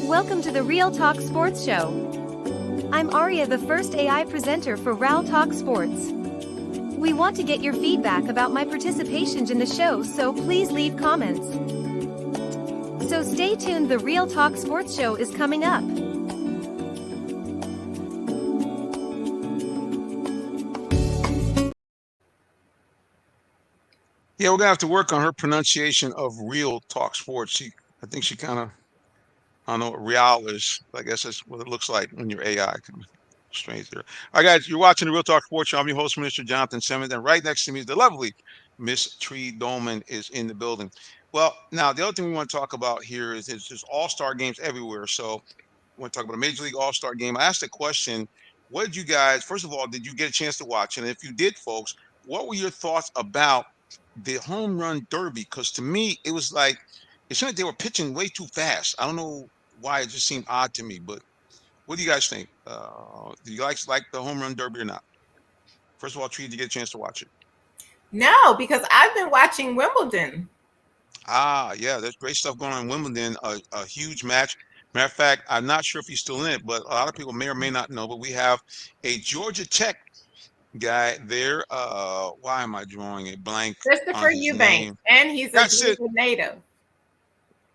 Welcome to the Real Talk Sports Show. I'm Aria, the first AI presenter for Real Talk Sports. We want to get your feedback about my participations in the show, so please leave comments. So stay tuned, the Real Talk Sports Show is coming up. Yeah, we're gonna have to work on her pronunciation of Real Talk Sports. I think she kind of, I don't know what real is. I guess that's what it looks like when you're AI. Strange there. All right, guys, you're watching the Real Talk Sports Show. I'm your host, Mr. Jonathan Simmons, and right next to me is the lovely Miss Tree Dolman is in the building. Well, now the other thing we want to talk about here is there's all-star games everywhere. So we want to talk about a Major League All-Star game. I asked a question. What did you guys, first of all, did you get a chance to watch? And if you did, folks, what were your thoughts about the home run derby? Because to me, it was like, it seemed like they were pitching way too fast. I don't know why, it just seemed odd to me, but what do you guys think? Do you like the home run derby or not? First of all, Tree, did you get a chance to watch it? No, because I've been watching Wimbledon. Yeah, there's great stuff going on in Wimbledon. A huge match. Matter of fact, I'm not sure if he's still in it, but a lot of people may or may not know. But we have a Georgia Tech guy there. Why am I drawing a blank Christopher on his Eubanks, name? and he's a That's it. Georgia native.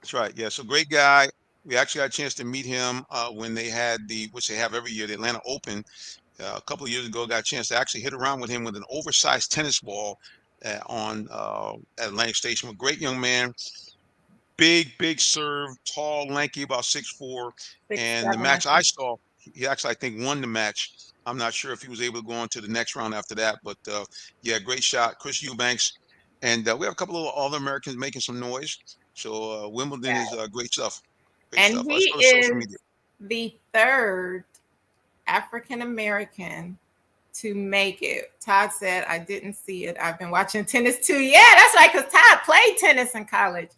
That's right. Yeah. So great guy. We actually got a chance to meet him when they had which they have every year, the Atlanta Open. A couple of years ago, got a chance to actually hit around with him with an oversized tennis ball on at Atlantic Station. A great young man, big serve, tall, lanky, about 6'4". And the match I saw, he actually, I think, won the match. I'm not sure if he was able to go on to the next round after that, but yeah, great shot, Chris Eubanks. And we have a couple of other Americans making some noise. So Wimbledon is great stuff. And stuff. he Let's go to social is media. the third African American to make it. Todd said, I didn't see it. I've been watching tennis too. Yeah, that's right, because Todd played tennis in college.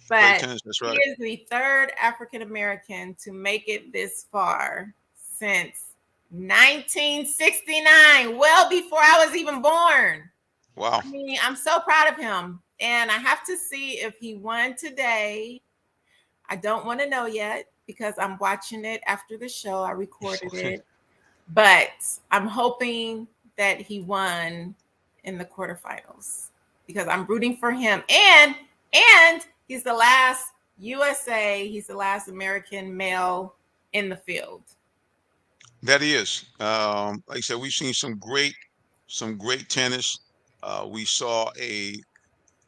But Tennis, that's right. he is the third African American to make it this far since 1969, well before I was even born. Wow. I mean, I'm so proud of him. And I have to see if he won today. I don't want to know yet because I'm watching it after the show. I recorded it. but I'm hoping that he won in the quarterfinals because I'm rooting for him. And he's the last he's the last American male in the field. That is, like I said, we've seen some great tennis. We saw a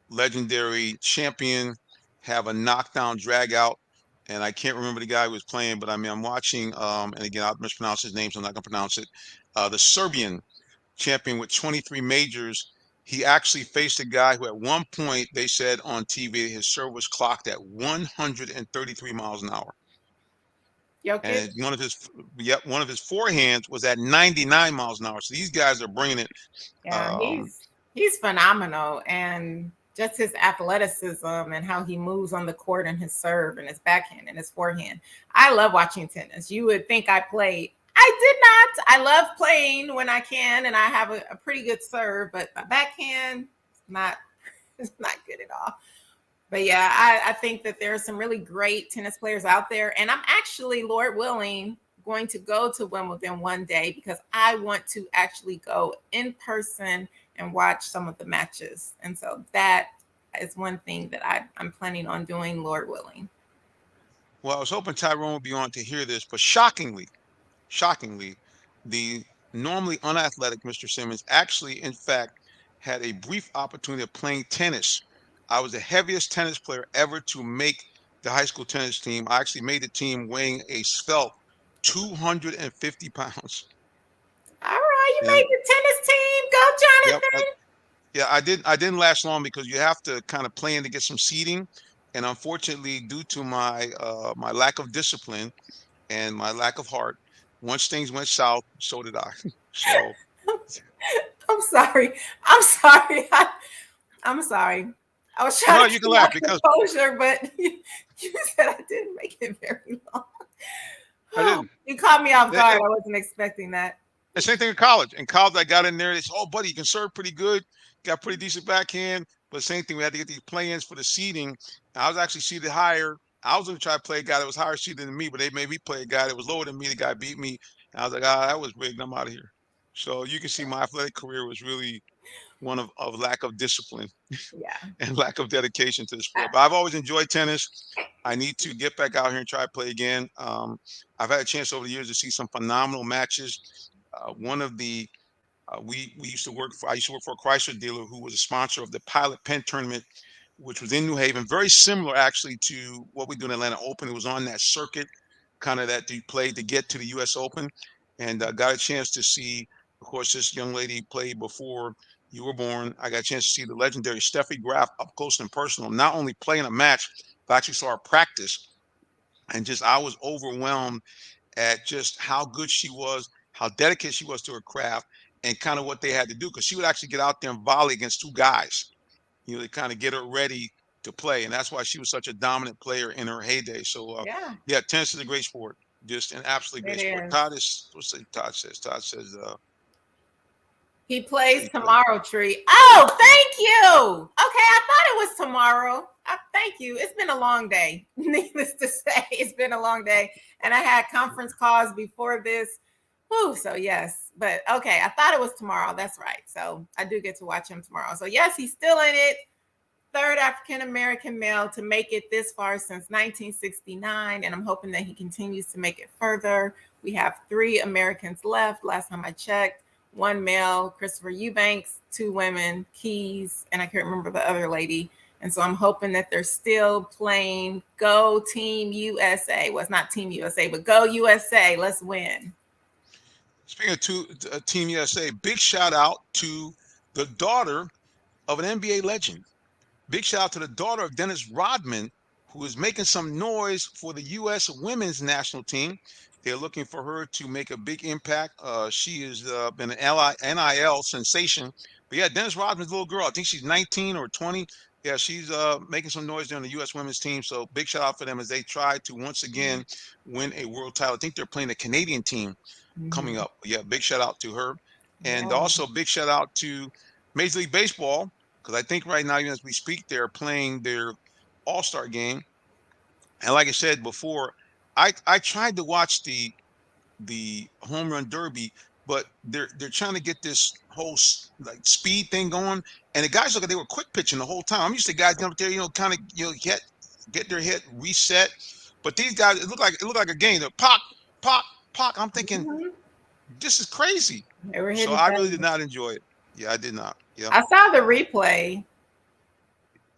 legendary champion have a knockdown drag out. And I can't remember the guy who was playing, but I mean, I'm watching, and again, I'll mispronounce his name, so I'm not going to pronounce it. The Serbian champion with 23 majors. He actually faced a guy who, at one point, they said on TV, his serve was clocked at 133 miles an hour. Jokic. And one of his forehands was at 99 miles an hour. So these guys are bringing it. Yeah, he's phenomenal, and just his athleticism and how he moves on the court and his serve and his backhand and his forehand. I love watching tennis. You would think I played. I did not. I love playing when I can, and I have a pretty good serve, but my backhand not it's not good at all. But yeah, I think that there are some really great tennis players out there, and I'm actually, Lord willing, going to go to Wimbledon one day because I want to actually go in person and watch some of the matches. And so that is one thing that I'm planning on doing, Lord willing. Well, I was hoping Tyrone would be on to hear this, but shockingly, the normally unathletic Mr. Simmons actually, in fact, had a brief opportunity of playing tennis. I was the heaviest tennis player ever to make the high school tennis team. I actually made the team weighing a svelte 250 pounds. All right, you Yeah. made the tennis team. Go, Yep. Jonathan. Yeah, I didn't last long because you have to kind of plan to get some seating, and unfortunately, due to my lack of discipline and my lack of heart, once things went south, so did I. So I'm sorry. I'm sorry. I'm sorry. I was trying no, to you keep can my laugh because composure, but you said I didn't make it very long. I didn't. You caught me off Yeah, guard. I wasn't expecting that. the same thing in college. In college, I got in there. They said, "Oh, buddy, you can serve pretty good. Got pretty decent backhand." But same thing, we had to get these play-ins for the seating. I was actually seated higher. I was going to try to play a guy that was higher seated than me, but they made me play a guy that was lower than me. The guy beat me. And I was like, "Ah, that was rigged. I'm out of here." So you can see my athletic career was really one of lack of discipline Yeah. and lack of dedication to the I- sport. But I've always enjoyed tennis. I need to get back out here and try to play again. I've had a chance over the years to see some phenomenal matches. One of the we used to work for. I used to work for a Chrysler dealer who was a sponsor of the Pilot Pen tournament, which was in New Haven. Very similar, actually, to what we do in Atlanta Open. It was on that circuit, kind of that you played to get to the U.S. Open, and got a chance to see. Of course, this young lady played before you were born. I got a chance to see the legendary Steffi Graf up close and personal. Not only playing a match, but I actually saw her practice, and just I was overwhelmed at just how good she was, how dedicated she was to her craft, and kind of what they had to do. Because she would actually get out there and volley against two guys, to kind of get her ready to play. And that's why she was such a dominant player in her heyday. So, yeah, yeah, tennis is a great sport, just an absolutely it great sport. is. Todd is, what's that Todd says? Todd says, He plays he plays. tomorrow, Tree. Oh, thank you. Okay, I thought it was tomorrow. Thank you. It's been a long day. Needless to say, it's been a long day. And I had conference calls before this. Whew, so yes. But okay, I thought it was tomorrow. That's right. So I do get to watch him tomorrow. So yes, he's still in it. Third African-American male to make it this far since 1969. And I'm hoping that he continues to make it further. We have 3 Americans left. Last time I checked. 1 male, Christopher Eubanks, 2 women, Keys, and I can't remember the other lady. And so I'm hoping that they're still playing Go Team USA. Well, it's not Team USA, but Go USA. Let's win. Speaking of Team USA, big shout out to the daughter of an NBA legend. Big shout out to the daughter of Dennis Rodman, who is making some noise for the U.S. women's national team. They're looking for her to make a big impact. She has been an NIL sensation. But yeah, Dennis Rodman's a little girl. I think she's 19 or 20. Yeah, she's making some noise there on the U.S. women's team. So big shout out for them as they try to once again win a world title. I think they're playing a Canadian team coming up. Yeah, big shout out to her. And Yeah. also big shout out to Major League Baseball, because I think right now, even as we speak, they're playing their All-Star game. And like I said before, I tried to watch the the home run derby, but they're trying to get this whole like speed thing going. And the guys look like they were quick pitching the whole time. I'm used to guys getting up there, kind of get their head reset. But these guys, it looked like a game. They're pop, pop, pop. I'm thinking Mhm. this is crazy. They were So hitting I really did things. not enjoy it. Yeah, I did not. Yeah. I saw the replay.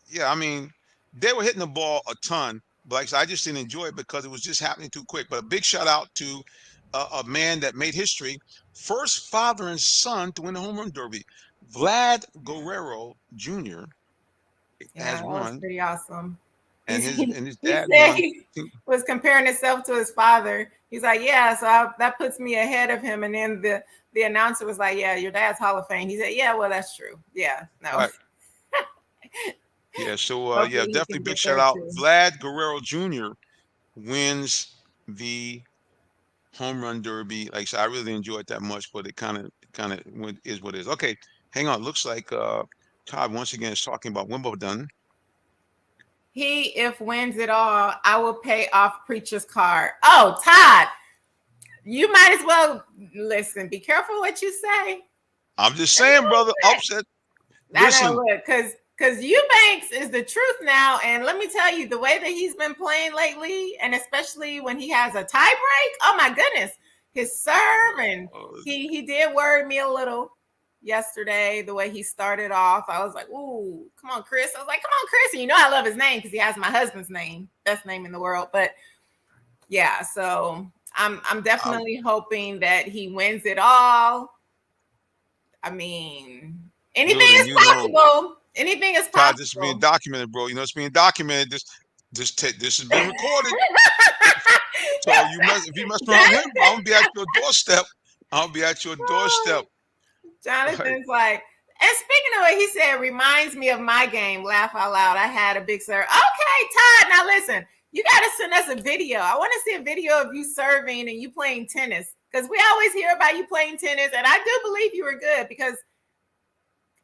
Yeah, I mean, they were hitting the ball a ton, but like I said, I just didn't enjoy it because it was just happening too quick. But a big shout out to a man that made history, first father and son to win the home run derby. Vlad Guerrero Jr. Yeah, has that was won, pretty awesome. and his He dad said won. he was comparing himself to his father. He's like, yeah, so that puts me ahead of him. And then the announcer was like, yeah, your dad's Hall of Fame. He said, yeah, well, that's true. Yeah, no. Right. Yeah, so yeah, Hopefully he definitely can big get shout there out. too. Vlad Guerrero Jr. wins the home run derby. Like I said, I really enjoyed that much, but it kind of is what it is. Okay, hang on. Looks like Todd once again is talking about Wimbledon. He, if wins it all, I will pay off Preacher's card. Oh, Todd, you might as well listen. Be careful what you say. I'm just saying, brother. Upset. I Listen, know, look, because Eubanks is the truth now, and let me tell you, the way that he's been playing lately, and especially when he has a tie break, oh my goodness, his serve, and he did worry me a little yesterday. The way he started off, I was like, "Ooh, come on, Chris!" I was like, "Come on, Chris!" And you know I love his name because he has my husband's name, best name in the world. But yeah, so I'm definitely hoping that he wins it all. I mean, anything building, is possible. Anything is Todd, this is being possible. documented, bro. It's being documented. This has been recorded. So if you mess around with him, I'm gonna be at your doorstep. I'll be at your doorstep. Jonathan's like, and speaking of it, he said, reminds me of my game. Laugh out loud. I had a big serve. Okay, Todd. Now listen, you got to send us a video. I want to see a video of you serving and you playing tennis because we always hear about you playing tennis, and I do believe you were good because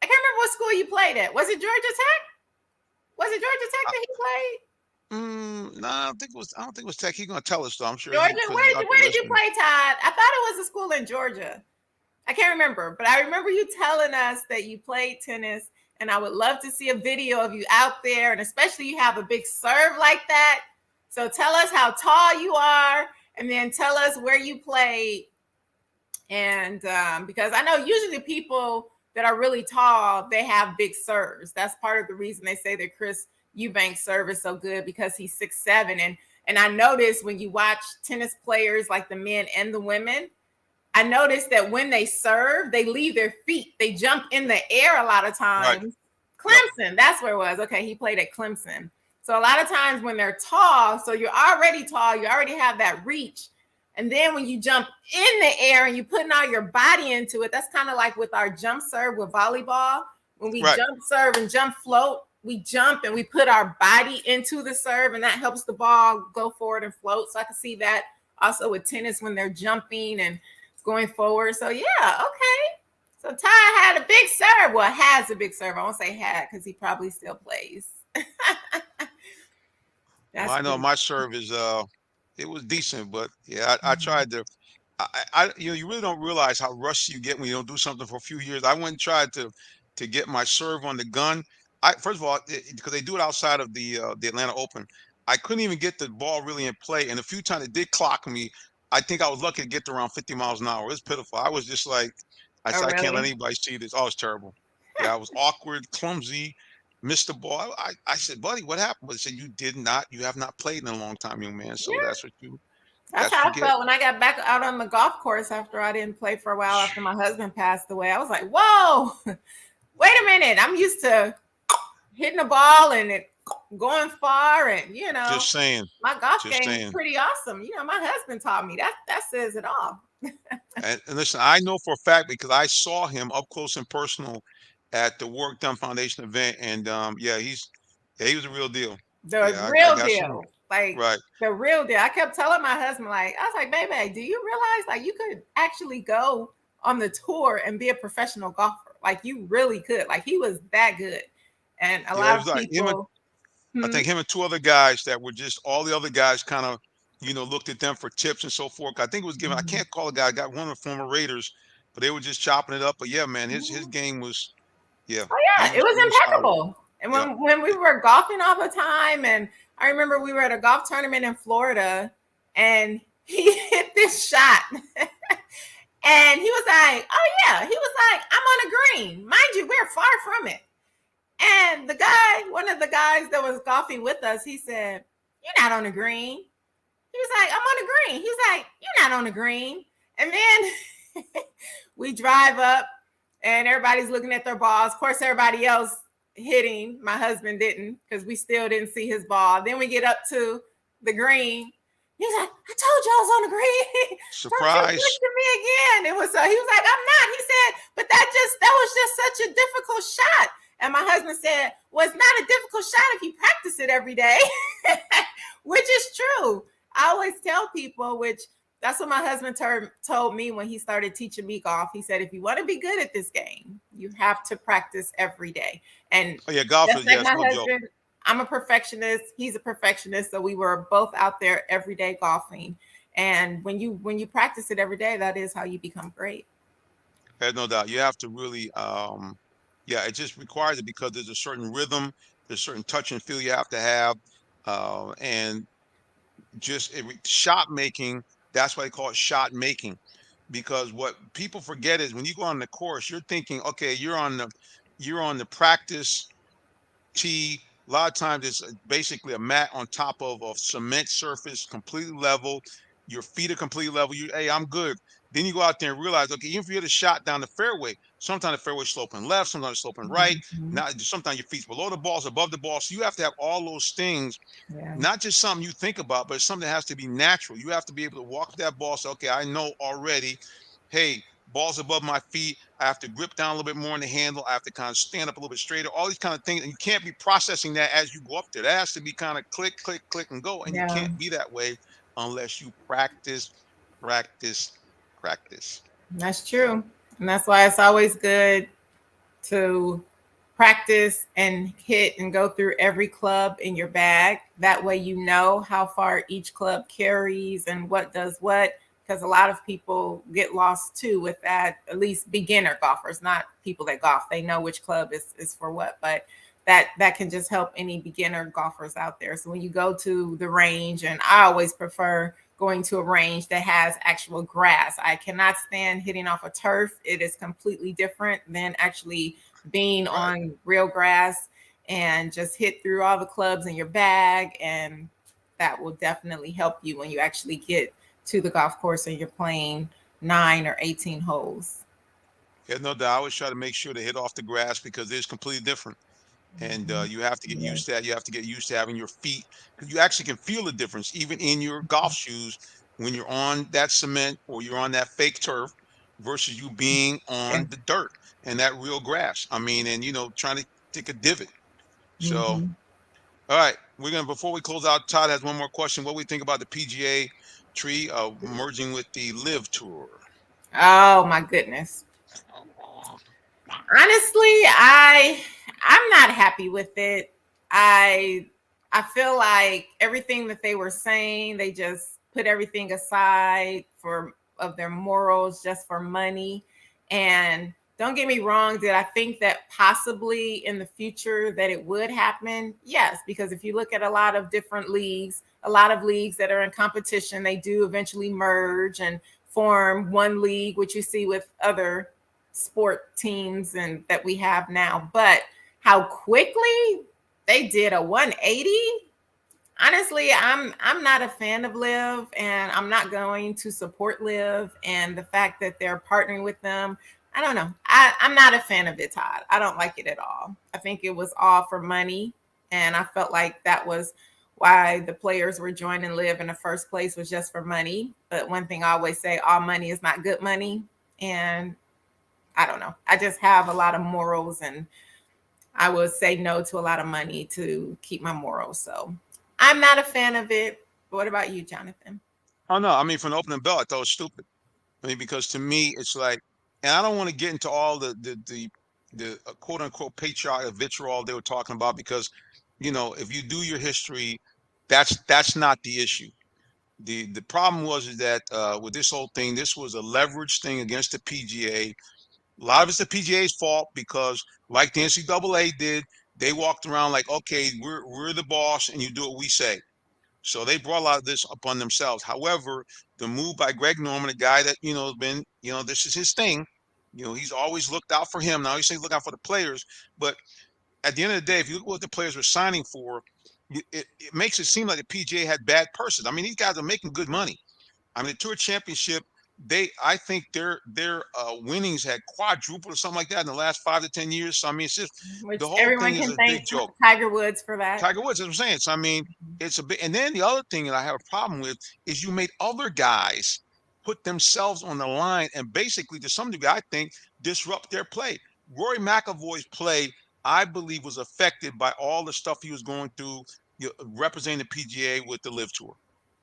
I can't remember what school you played at. Was it Georgia Tech? Was it Georgia Tech that he played? No, I don't think it was Tech. He's gonna tell us though. I'm sure. Georgia. Where did you play, Todd? I thought it was a school in Georgia. I can't remember, but I remember you telling us that you played tennis, and I would love to see a video of you out there, and especially you have a big serve like that. So tell us how tall you are, and then tell us where you played. And because I know usually people that are really tall, they have big serves. That's part of the reason they say that Chris Eubanks' serve is so good because he's 6'7". And I noticed when you watch tennis players, like the men and the women, I noticed that when they serve, they leave their feet. They jump in the air a lot of times. Right. Clemson, that's where it was. Okay, he played at Clemson. So a lot of times when they're tall, so you're already tall, you already have that reach. And then when you jump in the air and you're putting all your body into it, that's kind of like with our jump serve with volleyball. When we jump serve and jump float, we jump and we put our body into the serve, and that helps the ball go forward and float. So I can see that also with tennis when they're jumping and going forward. So yeah, okay. So Ty had a big serve. Well, has a big serve. I won't say had because he probably still plays. Well, I know my serve is it was decent, but yeah, I tried to. You really don't realize how rusty you get when you don't do something for a few years. I went and tried to get my serve on the gun. First of all, because they do it outside of the Atlanta Open, I couldn't even get the ball really in play. And a few times it did clock me. I think I was lucky to get to around 50 miles an hour. It was pitiful. I was just like, I said, I can't let anybody see this. Oh, it's terrible. Yeah, I was awkward, clumsy, missed the ball. I said, buddy, what happened? But he said, you have not played in a long time, young man. So that's what you. That's how I felt when I got back out on the golf course after I didn't play for a while after my husband passed away. I was like, whoa, wait a minute. I'm used to hitting the ball and it going far, and just saying, my golf game is pretty awesome. My husband taught me that says it all. and listen, I know for a fact because I saw him up close and personal at the Work Done Foundation event, and he was a real deal. The real deal. The real deal. I kept telling my husband, I was like, baby, do you realize you could actually go on the tour and be a professional golfer? You really could. He was that good. And a lot of people. I think him and two other guys that were just all the other guys kind of looked at them for tips and so forth. I think it was given. I Mhm. can't call a guy. I got one of the former Raiders, but they were just chopping it up. But yeah, man, his Mhm. game was, yeah, Oh yeah, it he was was solid. impeccable. And Yeah. when we were golfing all the time, and I remember we were at a golf tournament in Florida, and he hit this shot, and he was like, "Oh yeah," he was like, "I'm on a green, mind you, we're far from it." And the guy, one of the guys that was golfing with us, he said, "You're not on the green." He was like, "I'm on the green." He's like, "You're not on the green." And then we drive up and everybody's looking at their balls. Of course, everybody else hitting. My husband didn't because we still didn't see his ball. Then we get up to the green. He's like, "I told you I was on the green. Don't you Surprise. look to me again." It was he was like, "I'm not." He said, "But that was just such a difficult shot." And my husband said, "Well, it's not a difficult shot if you practice it every day," which is true. I always tell people, which that's what my husband told me when he started teaching me golf. He said, if you want to be good at this game, you have to practice every day. And Oh yeah, golf just is, like yeah, it's my no joke. husband, I'm a perfectionist. He's a perfectionist. So we were both out there every day golfing. And when you practice it every day, that is how you become great. There's no doubt. You have to really, yeah, it just requires it because there's a certain rhythm, there's a certain touch and feel you have to have, and just shot making. That's why they call it shot making, because what people forget is when you go on the course, you're thinking, okay, you're on the practice tee. A lot of times it's basically a mat on top of a cement surface, completely level. Your feet are completely level. Hey, I'm good. Then you go out there and realize, okay, even if you hit a shot down the fairway, sometimes the fairway's sloping left, sometimes it's sloping right. Mhm. Not sometimes your feet's below the balls, above the ball. So you have to have all those things, Yeah. not just something you think about, but it's something that has to be natural. You have to be able to walk that ball. Say, okay, I know already. Hey, ball's above my feet. I have to grip down a little bit more on the handle. I have to kind of stand up a little bit straighter. All these kind of things, and you can't be processing that as you go up there. That has to be kind of click, click, click, and go. And you Yeah, can't be that way unless you practice, practice, practice. that's true. And that's why it's always good to practice and hit and go through every club in your bag. That way, you know how far each club carries and what does what. Because a lot of people get lost too with that, at least beginner golfers, not people that golf. They know which club is for what, but that can just help any beginner golfers out there. So when you go to the range, and I always prefer going to a range that has actual grass. I cannot stand hitting off a turf. It is completely different than actually being Right. on real grass, and just hit through all the clubs in your bag. And that will definitely help you when you actually get to the golf course and you're playing 9 or 18 holes. Yeah, no doubt. I always try to make sure to hit off the grass because it's completely different. And Mhm. you have to get Yeah. used to that. You have to get used to having your feet, because you actually can feel the difference even in your golf shoes when you're on that cement or you're on that fake turf versus you being Yeah. on the dirt and that real grass. I mean, and trying to take a divot. So, Mhm. all right, we're gonna before we close out, Todd has one more question. What we think about the PGA tree merging with the Live Tour? Oh my goodness. Honestly, I'm not happy with it. I I feel like everything that they were saying, they just put everything aside for of their morals just for money. And don't get me wrong, did I think that possibly in the future that it would happen? Yes, because if you look at a lot of different leagues, a lot of leagues that are in competition, they do eventually merge and form one league, which you see with other sport teams and that we have now. But how quickly they did a 180, honestly, I'm not a fan of Live, and I'm not going to support Live. And the fact that they're partnering with them, I don't know. I'm not a fan of it, Todd. I don't like it at all. I think it was all for money, and I felt like that was why the players were joining Live in the first place, was just for money. But one thing I always say, all money is not good money. And I don't know. I just have a lot of morals, and I would say no to a lot of money to keep my morals. So I'm not a fan of it. What about you, Jonathan? Oh no, I mean from the opening bell, I thought it was stupid. I mean, because to me, it's like, and I don't want to get into all the quote unquote patriotic vitriol they were talking about, because if you do your history, that's not the issue. The problem was is that with this whole thing, this was a leverage thing against the PGA. A lot of it's the PGA's fault because, like the NCAA did, they walked around like, okay, we're the boss, and you do what we say. So they brought a lot of this upon themselves. However, the move by Greg Norman, a guy that has been, this is his thing. He's always looked out for him. Now he says look out for the players, but at the end of the day, if you look at what the players were signing for, it makes it seem like the PGA had bad purses. I mean, these guys are making good money. I mean, the Tour Championship, I think their winnings had quadrupled or something like that in the last 5 to 10 years. So I mean, it's just Which the whole everyone thing is can a thank big joke. Tiger Woods for that. Tiger Woods, that's what I'm saying. So I mean, it's a bit. And then the other thing that I have a problem with is you made other guys put themselves on the line and basically, to some degree, I think, disrupt their play. Rory McIlroy's play, I believe, was affected by all the stuff he was going through, representing the PGA with the Live Tour.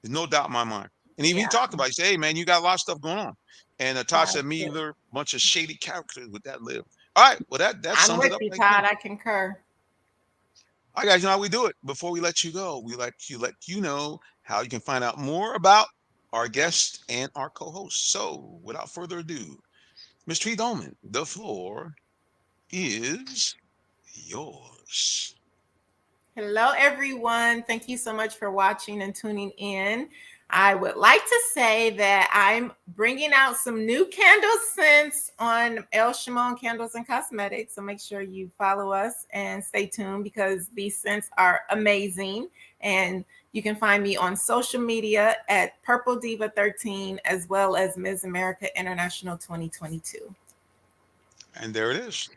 There's no doubt in my mind. And even he Yeah. talked about it. He said, "Hey, man, you got a lot of stuff going on." And Todd said, "Me Absolutely. either." Bunch of shady characters with that Live. All right, well, that I'm sums it with up you, right there. Todd. I concur. All right, guys, you know how we do it. Before we let you go, we like to let you know how you can find out more about our guests and our co-hosts. So, without further ado, Ms. Tree Dolman, the floor is yours. Hello, everyone. Thank you so much for watching and tuning in. I would like to say that I'm bringing out some new candle scents on El Shimon Candles and Cosmetics. So make sure you follow us and stay tuned because these scents are amazing. And you can find me on social media at Purple Diva 13 as well as Ms. America International 2022. And there it is.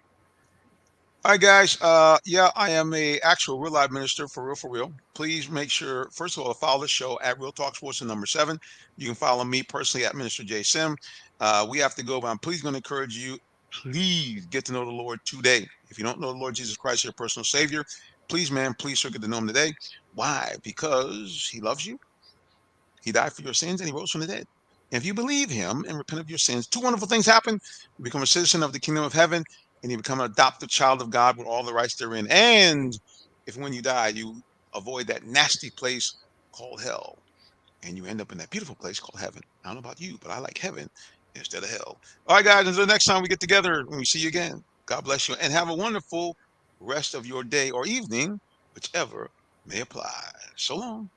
All right, guys. Yeah, I am a actual real life minister for real, for real. Please make sure, first of all, follow the show at Real Talk Sports and number 7. You can follow me personally at Minister J Sim. We have to go, but I'm please going to encourage you. Please get to know the Lord today. If you don't know the Lord Jesus Christ, your personal Savior, please, man, please get to know Him today. Why? Because He loves you. He died for your sins and He rose from the dead. And if you believe Him and repent of your sins, two wonderful things happen. You become a citizen of the kingdom of heaven, and you become an adopted child of God with all the rights therein. And if when you die, you avoid that nasty place called hell, and you end up in that beautiful place called heaven. I don't know about you, but I like heaven instead of hell. All right, guys, until the next time we get together, when we see you again, God bless you, and have a wonderful rest of your day or evening, whichever may apply. So long.